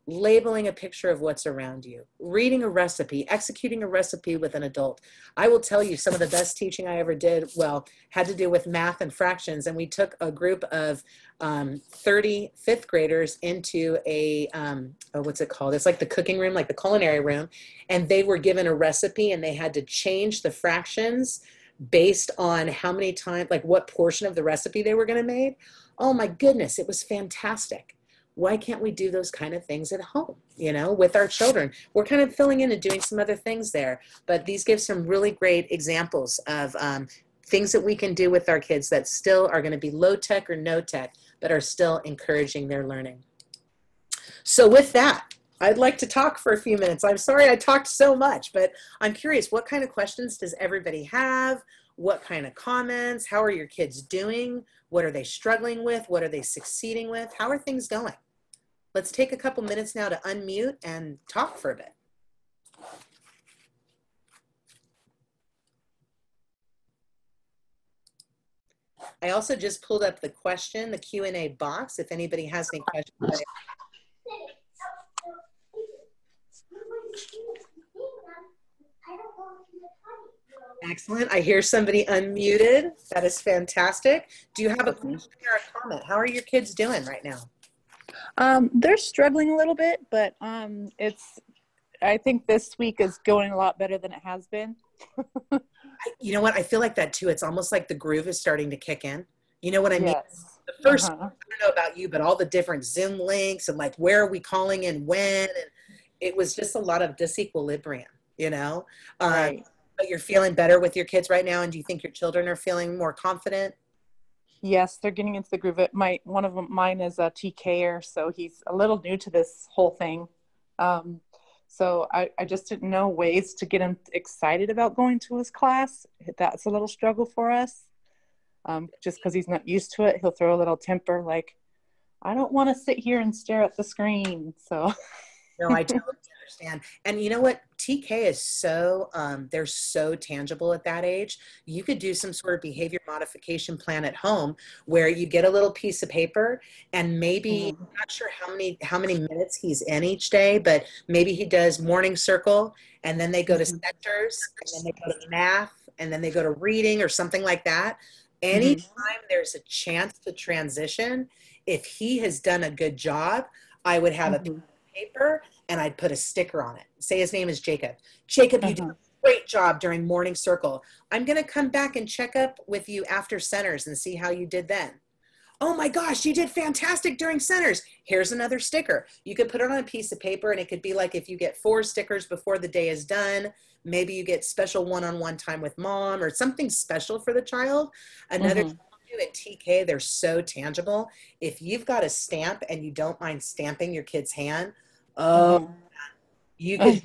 labeling a picture of what's around you, reading a recipe, executing a recipe with an adult. I will tell you, some of the best teaching I ever did, had to do with math and fractions. And we took a group of 30 fifth graders into a, what's it called? It's like the cooking room, like the culinary room. And they were given a recipe and they had to change the fractions based on how many times, like what portion of the recipe they were going to make. Oh my goodness, it was fantastic. Why can't we do those kind of things at home, with our children? We're kind of filling in and doing some other things there, but these give some really great examples of things that we can do with our kids that still are going to be low tech or no tech, but are still encouraging their learning. So with that, I'd like to talk for a few minutes. I'm sorry I talked so much, but I'm curious, what kind of questions does everybody have? What kind of comments? How are your kids doing? What are they struggling with? What are they succeeding with? How are things going? Let's take a couple minutes now to unmute and talk for a bit. I also just pulled up the question, the Q&A box, if anybody has any questions. Excellent. I hear somebody unmuted. That is fantastic. Do you have a question or a comment? How are your kids doing right now? They're struggling a little bit, but I think this week is going a lot better than it has been. You know what? I feel like that too. It's almost like the groove is starting to kick in. You know what I mean? Yes. The first, I don't know about you, but all the different Zoom links and like, where are we calling in when? And it was just a lot of disequilibrium, you know? Right. But you're feeling better with your kids right now. And do you think your children are feeling more confident? Yes, they're getting into the groove. One of mine is a TKer, so he's a little new to this whole thing. So I just didn't know ways to get him excited about going to his class. That's a little struggle for us. Just because he's not used to it, he'll throw a little temper like, I don't want to sit here and stare at the screen. So no, I totally understand. And you know what? TK is so, they're so tangible at that age. You could do some sort of behavior modification plan at home where you get a little piece of paper and maybe, I'm not sure how many minutes he's in each day, but maybe he does morning circle and then they go to sectors and then they go to math and then they go to reading or something like that. Anytime there's a chance to transition, if he has done a good job, I would have a piece of paper and I'd put a sticker on it. Say his name is Jacob. Jacob, you did a great job during morning circle. I'm going to come back and check up with you after centers and see how you did then. Oh my gosh, you did fantastic during centers. Here's another sticker. You could put it on a piece of paper and it could be like if you get 4 stickers before the day is done, maybe you get special one-on-one time with mom or something special for the child. Another thing to do at TK, they're so tangible. If you've got a stamp and you don't mind stamping your kid's hand, you could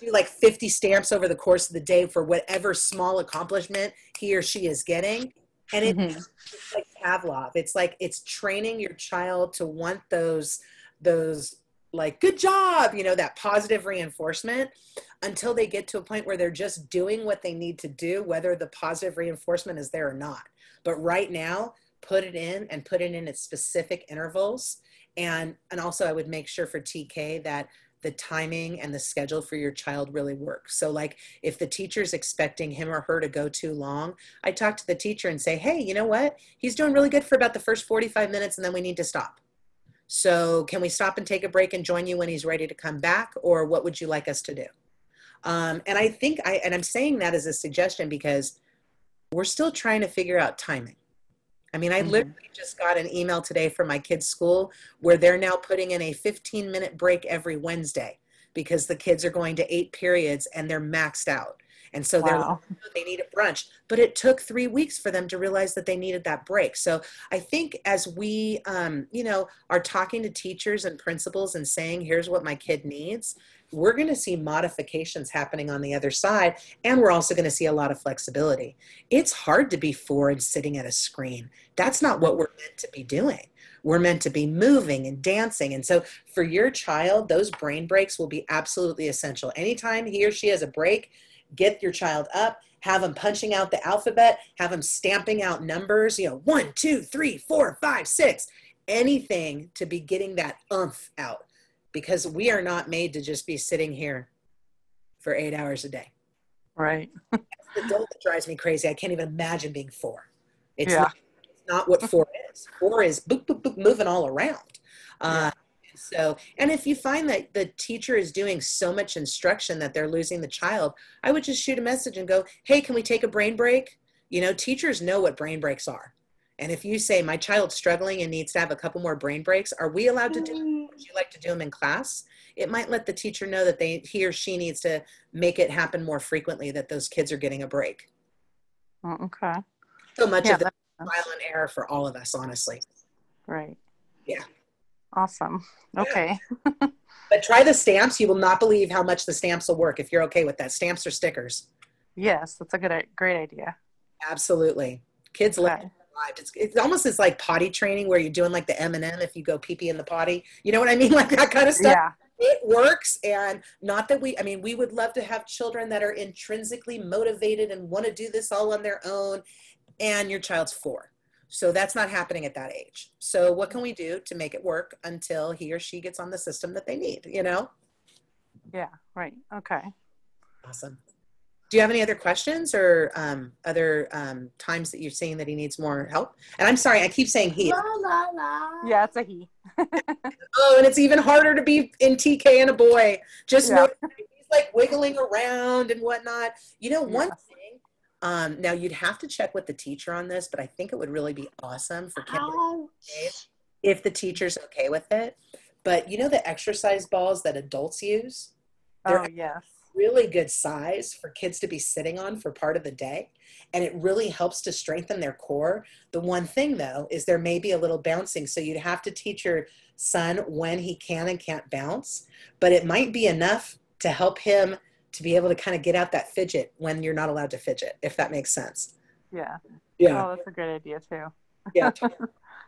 do like 50 stamps over the course of the day for whatever small accomplishment he or she is getting. And it's like Pavlov. It's like it's training your child to want those like, good job, you know, that positive reinforcement until they get to a point where they're just doing what they need to do, whether the positive reinforcement is there or not. But right now, put it in and put it in at specific intervals. And also I would make sure for TK that the timing and the schedule for your child really works. So like if the teacher's expecting him or her to go too long, I talk to the teacher and say, hey, you know what? He's doing really good for about the first 45 minutes and then we need to stop. So can we stop and take a break and join you when he's ready to come back? Or what would you like us to do? And I think I'm saying that as a suggestion because we're still trying to figure out timing. I mean, I literally just got an email today from my kids' school where they're now putting in a 15-minute break every Wednesday because the kids are going to 8 periods and they're maxed out. And so they're like, they need a brunch. But it took 3 weeks for them to realize that they needed that break. So I think as we, you know, are talking to teachers and principals and saying, here's what my kid needs, we're going to see modifications happening on the other side. And we're also going to see a lot of flexibility. It's hard to be 4 and sitting at a screen. That's not what we're meant to be doing. We're meant to be moving and dancing. And so for your child, those brain breaks will be absolutely essential. Anytime he or she has a break, get your child up, have them punching out the alphabet, have them stamping out numbers, you know, 1, 2, 3, 4, 5, 6, anything to be getting that oomph out. Because we are not made to just be sitting here for 8 hours a day. Right. That's the adult that drives me crazy. I can't even imagine being 4. It's not what 4 is. 4 is boop, boop, boop, moving all around. So, and if you find that the teacher is doing so much instruction that they're losing the child, I would just shoot a message and go, hey, can we take a brain break? You know, teachers know what brain breaks are. And if you say my child's struggling and needs to have a couple more brain breaks, are we allowed to do them? Would you like to do them in class? It might let the teacher know that he or she needs to make it happen more frequently, that those kids are getting a break. Oh, okay. So much of the trial and error for all of us, honestly. Right. Yeah. Awesome. Okay. But try the stamps. You will not believe how much the stamps will work if you're okay with that. Stamps or stickers. Yes, that's a great idea. Absolutely. Kids live Okay. it's almost as like potty training where you're doing like the M&M if you go pee pee in the potty. You know what I mean? Like that kind of stuff. Yeah. It works. And not that I mean, we would love to have children that are intrinsically motivated and want to do this all on their own. And your child's 4. So that's not happening at that age. So what can we do to make it work until he or she gets on the system that they need, you know? Yeah. Right. Okay. Awesome. Do you have any other questions or other times that you're seeing that he needs more help? And I'm sorry, I keep saying he. La, la, la. Yeah, it's a he. Oh, and it's even harder to be in TK and a boy. Just Yeah. know he's like wiggling around and whatnot. You know, one Yes. thing, now you'd have to check with the teacher on this, but I think it would really be awesome for kindergarten if the teacher's okay with it. But you know the exercise balls that adults use? They're Oh, yes. really good size for kids to be sitting on for part of the day, and it really helps to strengthen their core. The one thing though is there may be a little bouncing, so you'd have to teach your son when he can and can't bounce, but it might be enough to help him to be able to kind of get out that fidget when you're not allowed to fidget, if that makes sense. Yeah. Yeah. Oh, that's a great idea too. Yeah.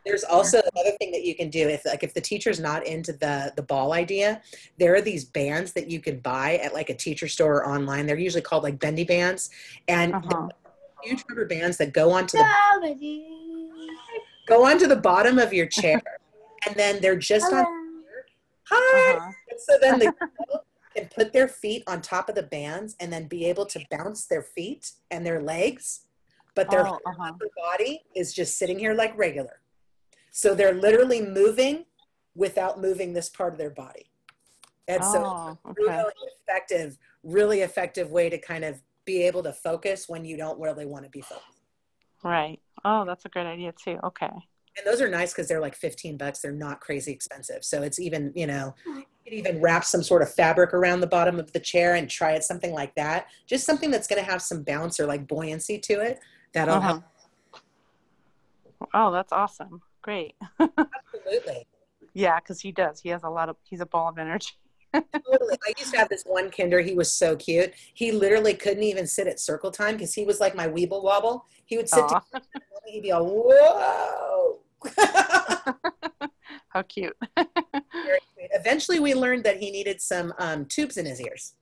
There's also another thing that you can do if the teacher's not into the ball idea, there are these bands that you can buy at like a teacher store or online. They're usually called like bendy bands, and Uh-huh. huge rubber bands that go onto the bottom of your chair, and then they're just on. Hi. Uh-huh. And so then the girl can put their feet on top of the bands and then be able to bounce their feet and their legs, but their Oh, uh-huh. upper body is just sitting here like regular. So they're literally moving without moving this part of their body. And so Oh, it's okay. really effective way to kind of be able to focus when you don't really want to be focused. Right. Oh, that's a great idea too. Okay. And those are nice because they're like $15. They're not crazy expensive. So it's even, you know, you could even wrap some sort of fabric around the bottom of the chair and try it, something like that. Just something that's going to have some bounce or like buoyancy to it. That'll help. Oh, that's awesome. Great. Absolutely. Yeah, because he does. He's a ball of energy. Totally. I used to have this one kinder. He was so cute. He literally couldn't even sit at circle time because he was like my weeble wobble. He would sit Aw. down and he'd be all, whoa. How cute. Very sweet. Eventually we learned that he needed some tubes in his ears.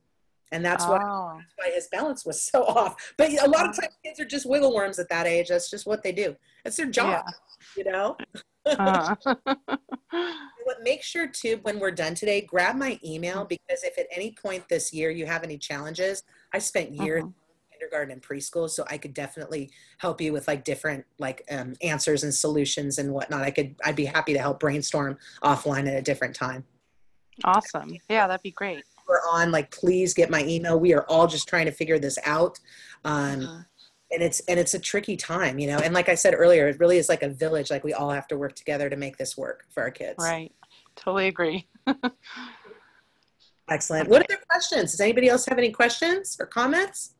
And that's why his balance was so off. But a lot of times kids are just wiggle worms at that age. That's just what they do. That's their job, you know? Make sure too, when we're done today, grab my email, because if at any point this year you have any challenges, I spent years in kindergarten and preschool, so I could definitely help you with like different like answers and solutions and whatnot. I'd be happy to help brainstorm offline at a different time. Awesome. Yeah, that'd be great. We're on, like, please get my email. We are all just trying to figure this out. And it's a tricky time, you know, and like I said earlier, it really is like a village. Like we all have to work together to make this work for our kids. Right. Totally agree. Excellent. What other questions? Does anybody else have any questions or comments?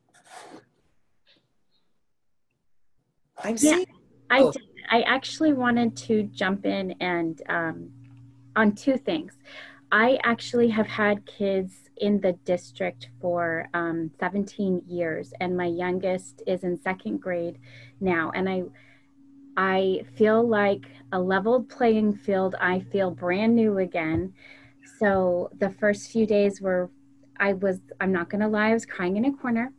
I actually wanted to jump in and on 2 things. I actually have had kids in the district for 17 years, and my youngest is in 2nd grade now. And I feel like a leveled playing field. I feel brand new again. So the first few days I'm not going to lie, I was crying in a corner.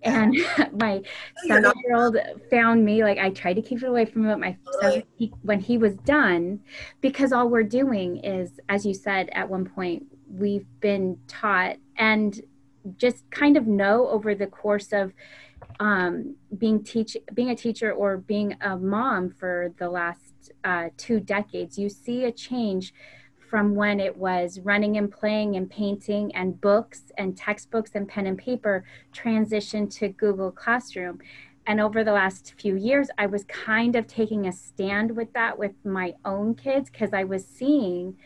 And my 7-year-old found me. Like, I tried to keep it away from him, but when he was done, because all we're doing is, as you said at one point, we've been taught and just kind of know over the course of being a teacher or being a mom for the last 2 decades, you see a change from when it was running and playing and painting and books and textbooks and pen and paper transition to Google Classroom. And over the last few years, I was kind of taking a stand with that with my own kids, because I was seeing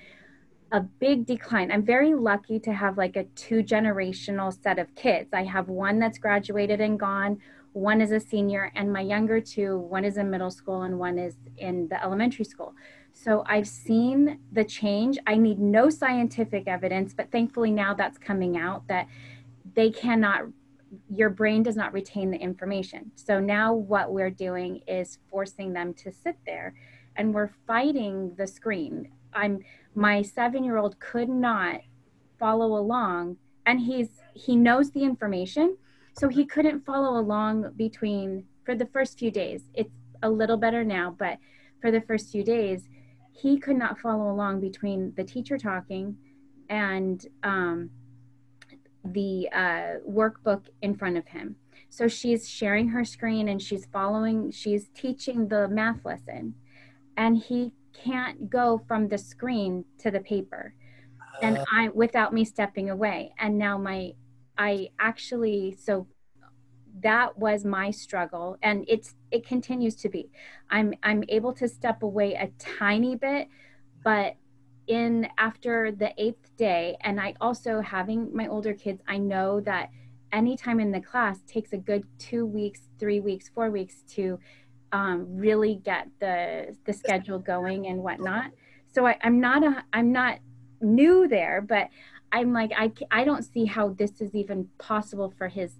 a big decline. I'm very lucky to have like a 2-generational set of kids. I have one that's graduated and gone, one is a senior, and my younger 2, one is in middle school and one is in the elementary school. So I've seen the change. I need no scientific evidence, but thankfully now that's coming out that they cannot your brain does not retain the information. So now what we're doing is forcing them to sit there, and we're fighting the screen. My 7-year-old could not follow along, and he knows the information, so he couldn't follow along for the first few days. It's a little better now, but for the first few days, he could not follow along between the teacher talking and the workbook in front of him. So she's sharing her screen and she's teaching the math lesson, and he can't go from the screen to the paper, and without me stepping away. And now so that was my struggle, and it continues to be. I'm able to step away a tiny bit, but after the 8th day, and I also, having my older kids, I know that anytime in the class takes a good 2 weeks, 3 weeks, 4 weeks to really get the schedule going and whatnot. So I'm not new there, but I'm like, I don't see how this is even possible for his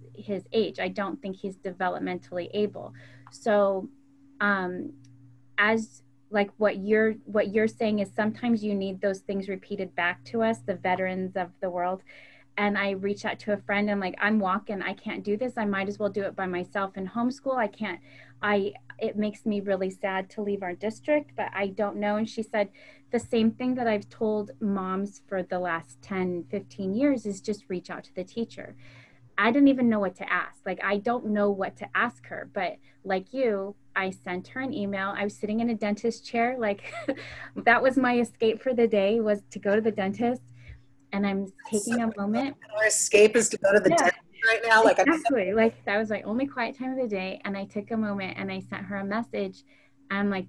age. I don't think he's developmentally able. So as like what you're saying is, sometimes you need those things repeated back to us, the veterans of the world. And I reach out to a friend, and like, I'm walking, I can't do this. I might as well do it by myself and homeschool. It makes me really sad to leave our district, but I don't know. And she said the same thing that I've told moms for the last 10, 15 years is just reach out to the teacher. I didn't even know what to ask. Like, I don't know what to ask her, but like you, I sent her an email. I was sitting in a dentist chair. Like that was my escape for the day, was to go to the dentist. And I'm taking a moment. Our escape is to go to the dentist right now. Like, exactly. Like, that was my only quiet time of the day. And I took a moment and I sent her a message. I'm like,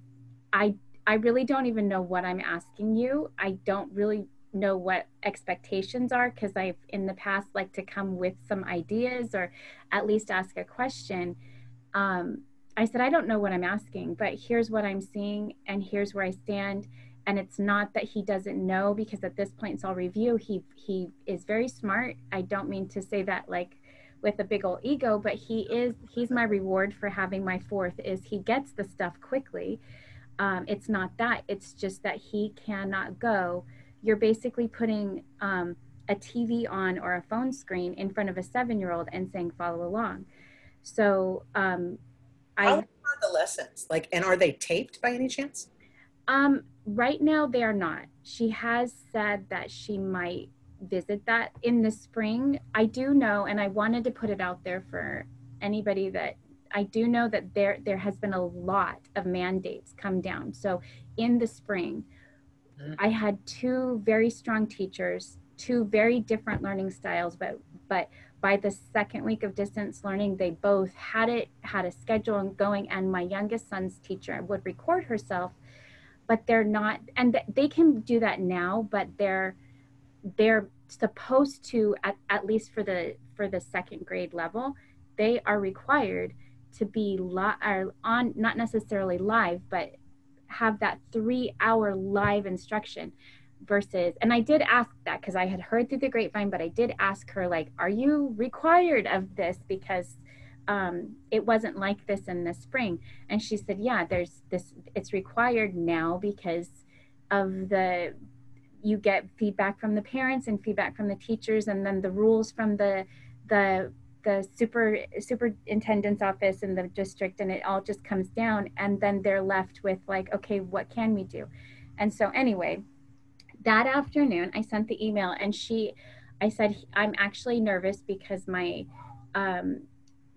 I really don't even know what I'm asking you. I don't really know what expectations are, because I've in the past like to come with some ideas or at least ask a question. I said, I don't know what I'm asking, but here's what I'm seeing and here's where I stand. And it's not that he doesn't know, because at this point it's all review. He is very smart. I don't mean to say that like with a big old ego, but he's my reward for having my 4th, is he gets the stuff quickly. It's not that, it's just that he cannot go. You're basically putting a TV on or a phone screen in front of a 7-year-old and saying, follow along. So how are the lessons? Like, and are they taped by any chance? Right now they are not. She has said that she might visit that in the spring. I do know, and I wanted to put it out there for anybody, that I do know that there has been a lot of mandates come down. So in the spring, I had 2 very strong teachers, 2 very different learning styles, but by the 2nd week of distance learning, they both had a schedule going, and my youngest son's teacher would record herself, but they're not, and they can do that now, but they're supposed to, at least for the 2nd grade level, they are required to be on, not necessarily live, but have that 3-hour live instruction versus, and I did ask that because I had heard through the grapevine, but I did ask her, like, are you required of this? Because it wasn't like this in the spring. And she said, yeah, there's this, it's required now because of you get feedback from the parents and feedback from the teachers, and then the rules from the superintendent's office in the district, and it all just comes down, and then they're left with like, okay, what can we do? And so anyway, that afternoon I sent the email, and I said, I'm actually nervous because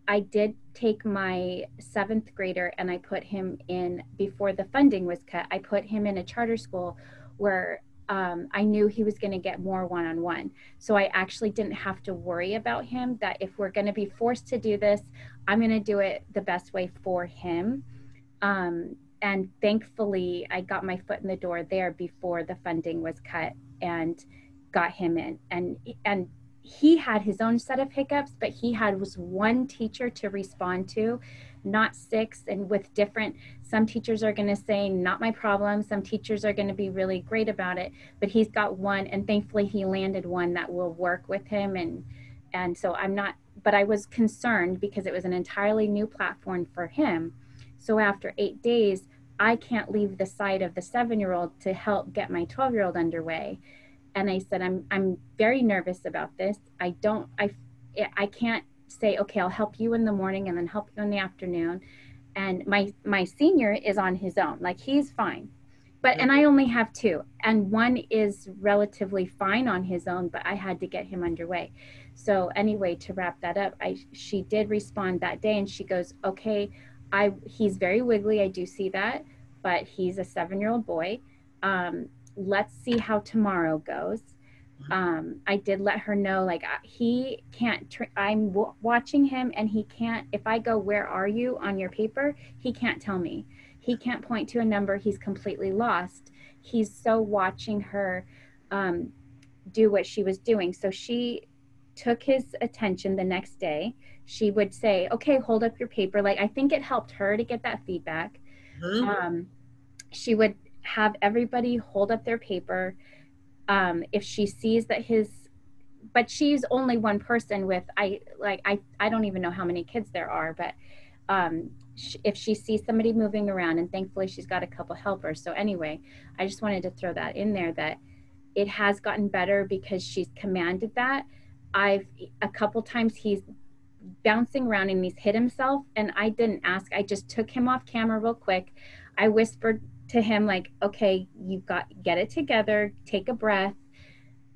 I did take my 7th grader and I put him in, before the funding was cut, I put him in a charter school where I knew he was going to get more one-on-one. So I actually didn't have to worry about him, that if we're going to be forced to do this, I'm going to do it the best way for him. And thankfully, I got my foot in the door there before the funding was cut and got him in. And he had his own set of hiccups, but he was one teacher to respond to, not 6, and with different, some teachers are going to say, not my problem. Some teachers are going to be really great about it, but he's got one, and thankfully he landed one that will work with him. And so I'm not but I was concerned because it was an entirely new platform for him. So after 8 days, I can't leave the side of the 7-year-old to help get my 12-year-old underway. And I said, I'm very nervous about this. I can't say, okay, I'll help you in the morning and then help you in the afternoon. And my senior is on his own, like he's fine. But, and I only have 2, and one is relatively fine on his own, but I had to get him underway. So anyway, to wrap that up, she did respond that day, and she goes, okay, he's very wiggly, I do see that, but he's a 7-year-old boy. Let's see how tomorrow goes. I did let her know, like, he can't, I'm watching him, and he can't, if I go, where are you on your paper, he can't tell me. He can't point to a number. He's completely lost. He's so watching her do what she was doing. So she took his attention the next day. She would say, okay, hold up your paper. Like, I think it helped her to get that feedback. She would have everybody hold up their paper. If she sees that but she's only one person with, I don't even know how many kids there are, but if she sees somebody moving around, and thankfully she's got a couple helpers. So anyway, I just wanted to throw that in there, that it has gotten better because she's commanded that. A couple times he's bouncing around and he's hit himself, and I didn't ask. I just took him off camera real quick. I whispered to him, like, okay, get it together, take a breath,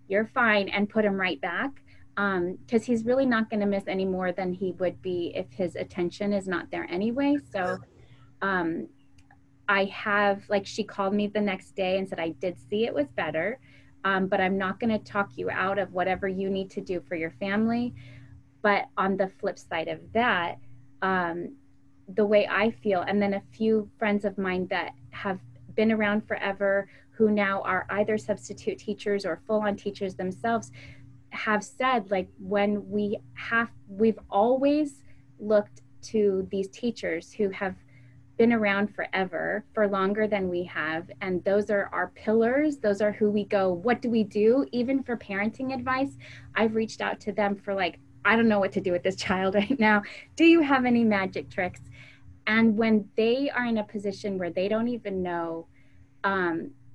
you're fine, and put him right back. Because he's really not going to miss any more than he would be if his attention is not there anyway. So I have, like, she called me the next day and said, I did see it was better, but I'm not going to talk you out of whatever you need to do for your family. But on the flip side of that, the way I feel, and then a few friends of mine that have been around forever, who now are either substitute teachers or full-on teachers themselves, have said, like, when we've always looked to these teachers who have been around forever, for longer than we have, and those are our pillars. Those are who we go, what do we do? Even for parenting advice, I've reached out to them for, like, I don't know what to do with this child right now. Do you have any magic tricks? And when they are in a position where they don't even know,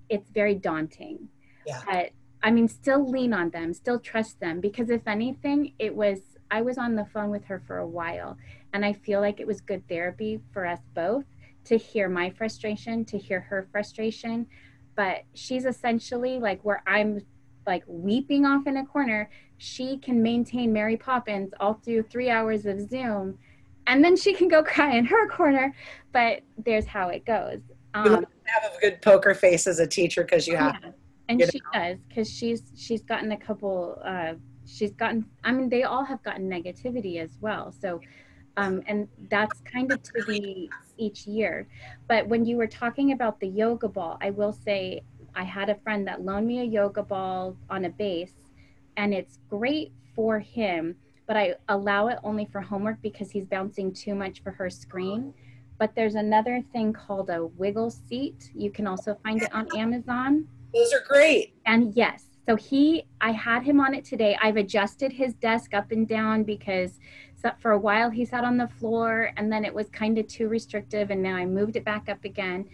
it's very daunting. Yeah. But I mean, still lean on them, still trust them, because if anything, I was on the phone with her for a while, and I feel like it was good therapy for us both to hear my frustration, to hear her frustration. But she's essentially like, where I'm like weeping off in a corner, she can maintain Mary Poppins all through 3 hours of Zoom, and then she can go cry in her corner. But there's how it goes. You have a good poker face as a teacher, because you have. Yeah. And she does, because she's gotten a couple, I mean, they all have gotten negativity as well. So, and that's kind of to be each year. But when you were talking about the yoga ball, I will say I had a friend that loaned me a yoga ball on a base, and it's great for him, but I allow it only for homework because he's bouncing too much for her screen. But there's another thing called a wiggle seat. You can also find it on Amazon. Those are great. And yes, so I had him on it today. I've adjusted his desk up and down because for a while he sat on the floor, and then it was kind of too restrictive, and now I moved it back up again.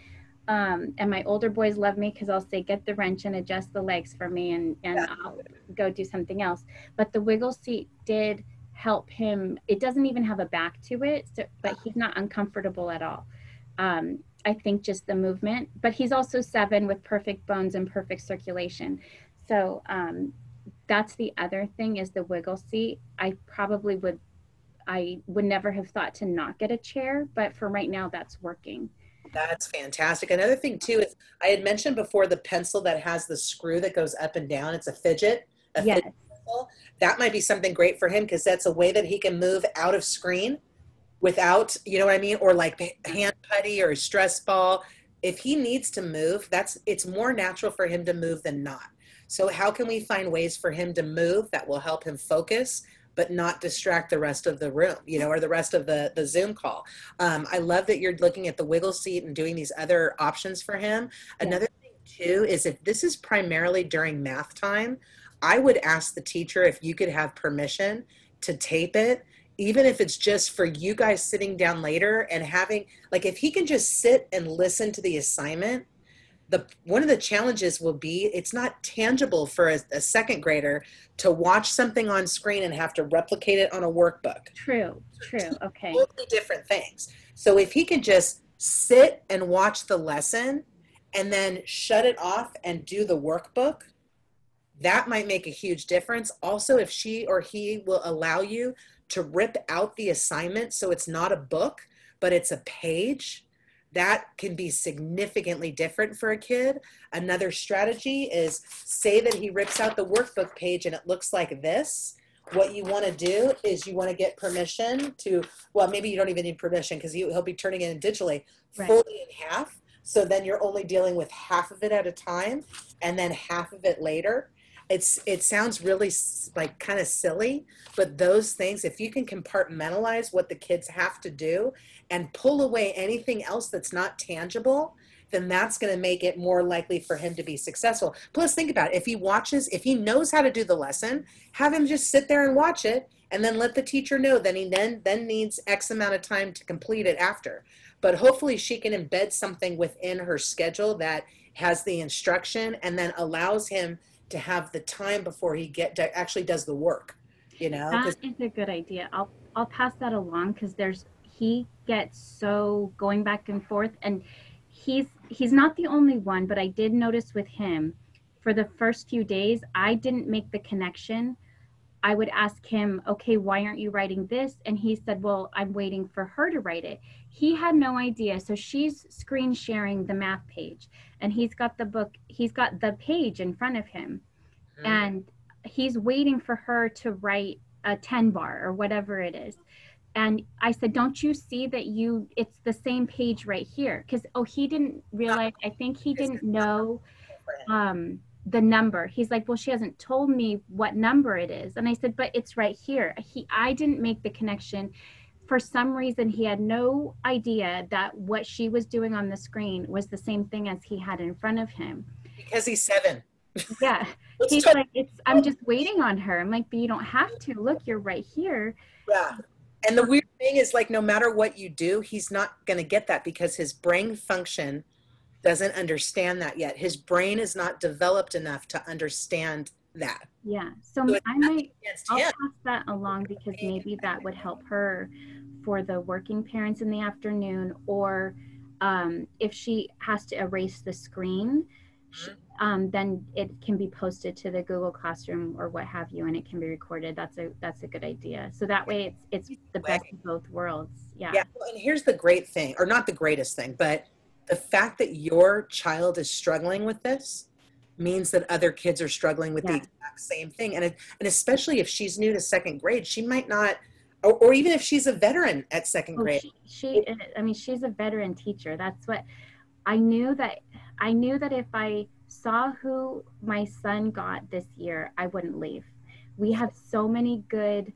And my older boys love me because I'll say, get the wrench and adjust the legs for me, and I'll go do something else. But the wiggle seat did help him. It doesn't even have a back to it, but he's not uncomfortable at all. I think just the movement, but he's also 7 with perfect bones and perfect circulation. So that's the other thing, is the wiggle seat. I would never have thought to not get a chair, but for right now, that's working. That's fantastic. Another thing too is, I had mentioned before, the pencil that has the screw that goes up and down. It's a fidget. Yes. Fidget pencil. That might be something great for him, because that's a way that he can move out of screen without, you know what I mean? Or like hand putty or stress ball. If he needs to move, it's more natural for him to move than not. So how can we find ways for him to move that will help him focus, but not distract the rest of the room, or the rest of the Zoom call? I love that you're looking at the wiggle seat and doing these other options for him. Yeah. Another thing too is, if this is primarily during math time, I would ask the teacher if you could have permission to tape it, even if it's just for you guys sitting down later and having, like, if he can just sit and listen to the assignment, one of the challenges will be it's not tangible for a second grader to watch something on screen and have to replicate it on a workbook. True. Okay. Totally different things. So if he can just sit and watch the lesson and then shut it off and do the workbook, that might make a huge difference. Also, if she or he will allow you to rip out the assignment so it's not a book, but it's a page, that can be significantly different for a kid. Another strategy is, say that he rips out the workbook page and it looks like this. What you want to do is you want to get permission to, well, maybe you don't even need permission because he'll be turning it in digitally, fully in half. So then you're only dealing with half of it at a time and then half of it later. It sounds really like kind of silly, but those things, if you can compartmentalize what the kids have to do and pull away anything else that's not tangible, then that's going to make it more likely for him to be successful. Plus, think about it. If he knows how to do the lesson, have him just sit there and watch it and then let the teacher know that he then needs X amount of time to complete it after. But hopefully she can embed something within her schedule that has the instruction and then allows him to have the time before he actually does the work, you know? That is a good idea. I'll pass that along because he gets so going back and forth, and he's not the only one, but I did notice with him for the first few days, I didn't make the connection. I would ask him, okay, why aren't you writing this? And he said, well, I'm waiting for her to write it. He had no idea. So she's screen sharing the math page and he's got the page in front of him and he's waiting for her to write a 10 bar or whatever it is. And I said, don't you see that it's the same page right here? Because, he didn't realize, I think he didn't know the number. He's like, well, she hasn't told me what number it is. And I said, but it's right here. I didn't make the connection. For some reason, he had no idea that what she was doing on the screen was the same thing as he had in front of him. Because he's 7. Yeah. He's like, I'm just waiting on her. I'm like, but you don't have to. Look, you're right here. Yeah. And the weird thing is, like, no matter what you do, he's not going to get that because his brain function doesn't understand that yet. His brain is not developed enough to understand that. Yeah. So I'll pass that along because maybe that would help her for the working parents in the afternoon, or if she has to erase the screen, then it can be posted to the Google Classroom or what have you, and it can be recorded. That's a good idea. So that way it's the best of both worlds. Yeah. Yeah. Well, and here's the great thing, or not the greatest thing, but the fact that your child is struggling with this means that other kids are struggling with the exact same thing. And especially if she's new to second grade, she might not, or even if she's a veteran at second grade. She's a veteran teacher. That's what I knew that if I saw who my son got this year, I wouldn't leave. We have so many good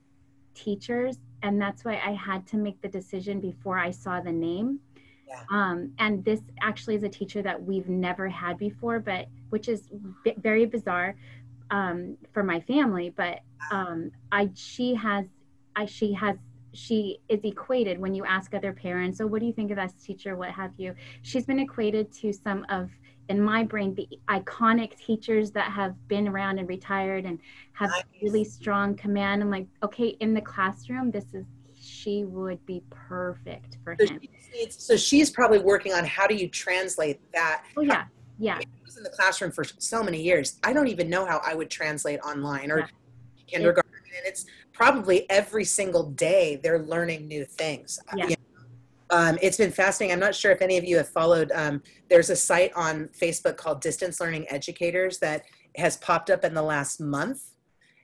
teachers, and that's why I had to make the decision before I saw the name. Yeah. And this actually is a teacher that we've never had before, but which is very bizarre for my family. But she is equated when you ask other parents, oh, what do you think of that teacher? What have you? She's been equated to some of, in my brain, the iconic teachers that have been around and retired and have really strong command. I'm like, okay, in the classroom, she would be perfect for him. So she's probably working on how do you translate that. Oh, yeah. Yeah. I was in the classroom for so many years. I don't even know how I would translate online or kindergarten. And it's probably every single day they're learning new things. Yeah. You know? It's been fascinating. I'm not sure if any of you have followed. There's a site on Facebook called Distance Learning Educators that has popped up in the last month.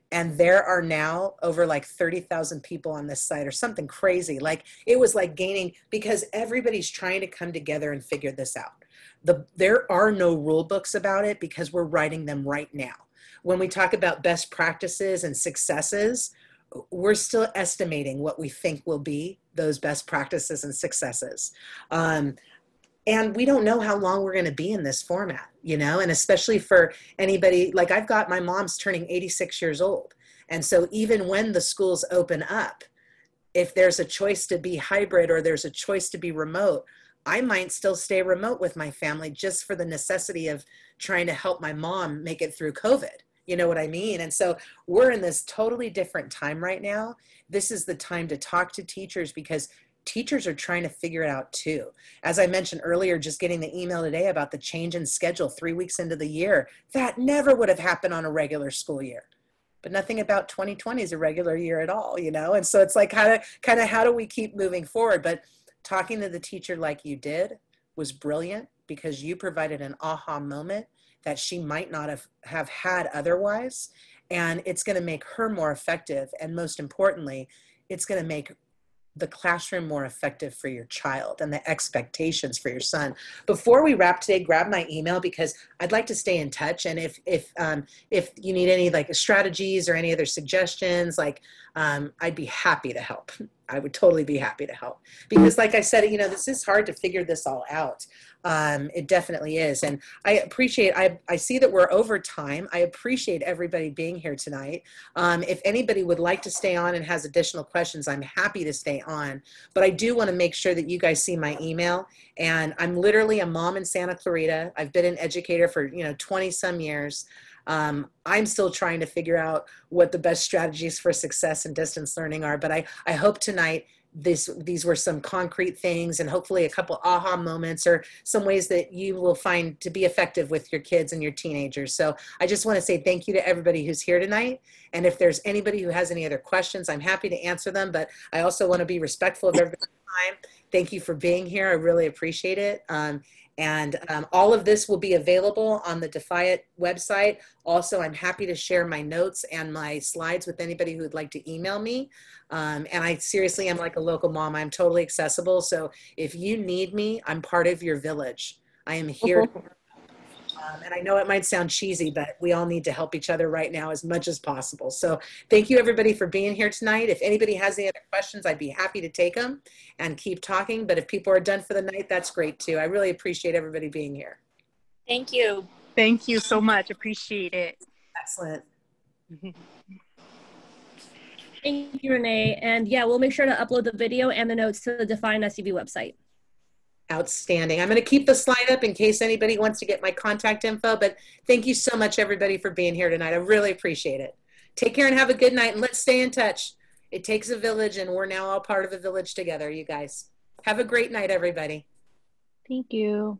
And there are now over like 30,000 people on this site or something crazy. Like it was like gaining, because everybody's trying to come together and figure this out. There are no rule books about it because we're writing them right now. When we talk about best practices and successes, we're still estimating what we think will be those best practices and successes. And we don't know how long we're going to be in this format, you know, and especially for anybody, like I've got my mom's turning 86 years old. And so even when the schools open up, if there's a choice to be hybrid or there's a choice to be remote, I might still stay remote with my family just for the necessity of trying to help my mom make it through COVID. You know what I mean? And so we're in this totally different time right now. This is the time to talk to teachers because teachers are trying to figure it out too. As I mentioned earlier, just getting the email today about the change in schedule 3 weeks into the year, that never would have happened on a regular school year. But nothing about 2020 is a regular year at all, you know? And so it's like, how do we keep moving forward? But talking to the teacher like you did was brilliant because you provided an aha moment that she might not have had otherwise. And it's going to make her more effective. And most importantly, it's going to make the classroom more effective for your child and the expectations for your son. Before we wrap today, grab my email because I'd like to stay in touch. And if you need any like strategies or any other suggestions, like I'd be happy to help. I would totally be happy to help because like I said, you know, this is hard to figure this all out. It definitely is. And I appreciate, I see that we're over time. I appreciate everybody being here tonight. If anybody would like to stay on and has additional questions, I'm happy to stay on, but I do want to make sure that you guys see my email. And I'm literally a mom in Santa Clarita. I've been an educator for, 20 some years. I'm still trying to figure out what the best strategies for success in distance learning are, but I hope tonight these were some concrete things and hopefully a couple aha moments or some ways that you will find to be effective with your kids and your teenagers. So I just want to say thank you to everybody who's here tonight. And if there's anybody who has any other questions, I'm happy to answer them, but I also want to be respectful of everybody's time. Thank you for being here. I really appreciate it. All of this will be available on the DFYit website. Also, I'm happy to share my notes and my slides with anybody who would like to email me. And I seriously am like a local mom. I'm totally accessible. So if you need me, I'm part of your village. I am here. And I know it might sound cheesy, but we all need to help each other right now as much as possible. So thank you everybody for being here tonight. If anybody has any other questions, I'd be happy to take them and keep talking. But if people are done for the night, that's great too. I really appreciate everybody being here. Thank you. Thank you so much. Appreciate it. Excellent. Thank you, Renee. And yeah, we'll make sure to upload the video and the notes to the DFYinSCV website. Outstanding. I'm going to keep the slide up in case anybody wants to get my contact info, but thank you so much everybody for being here tonight. I really appreciate it. Take care and have a good night, and let's stay in touch. It takes a village, and we're now all part of a village together, you guys. Have a great night, everybody. Thank you.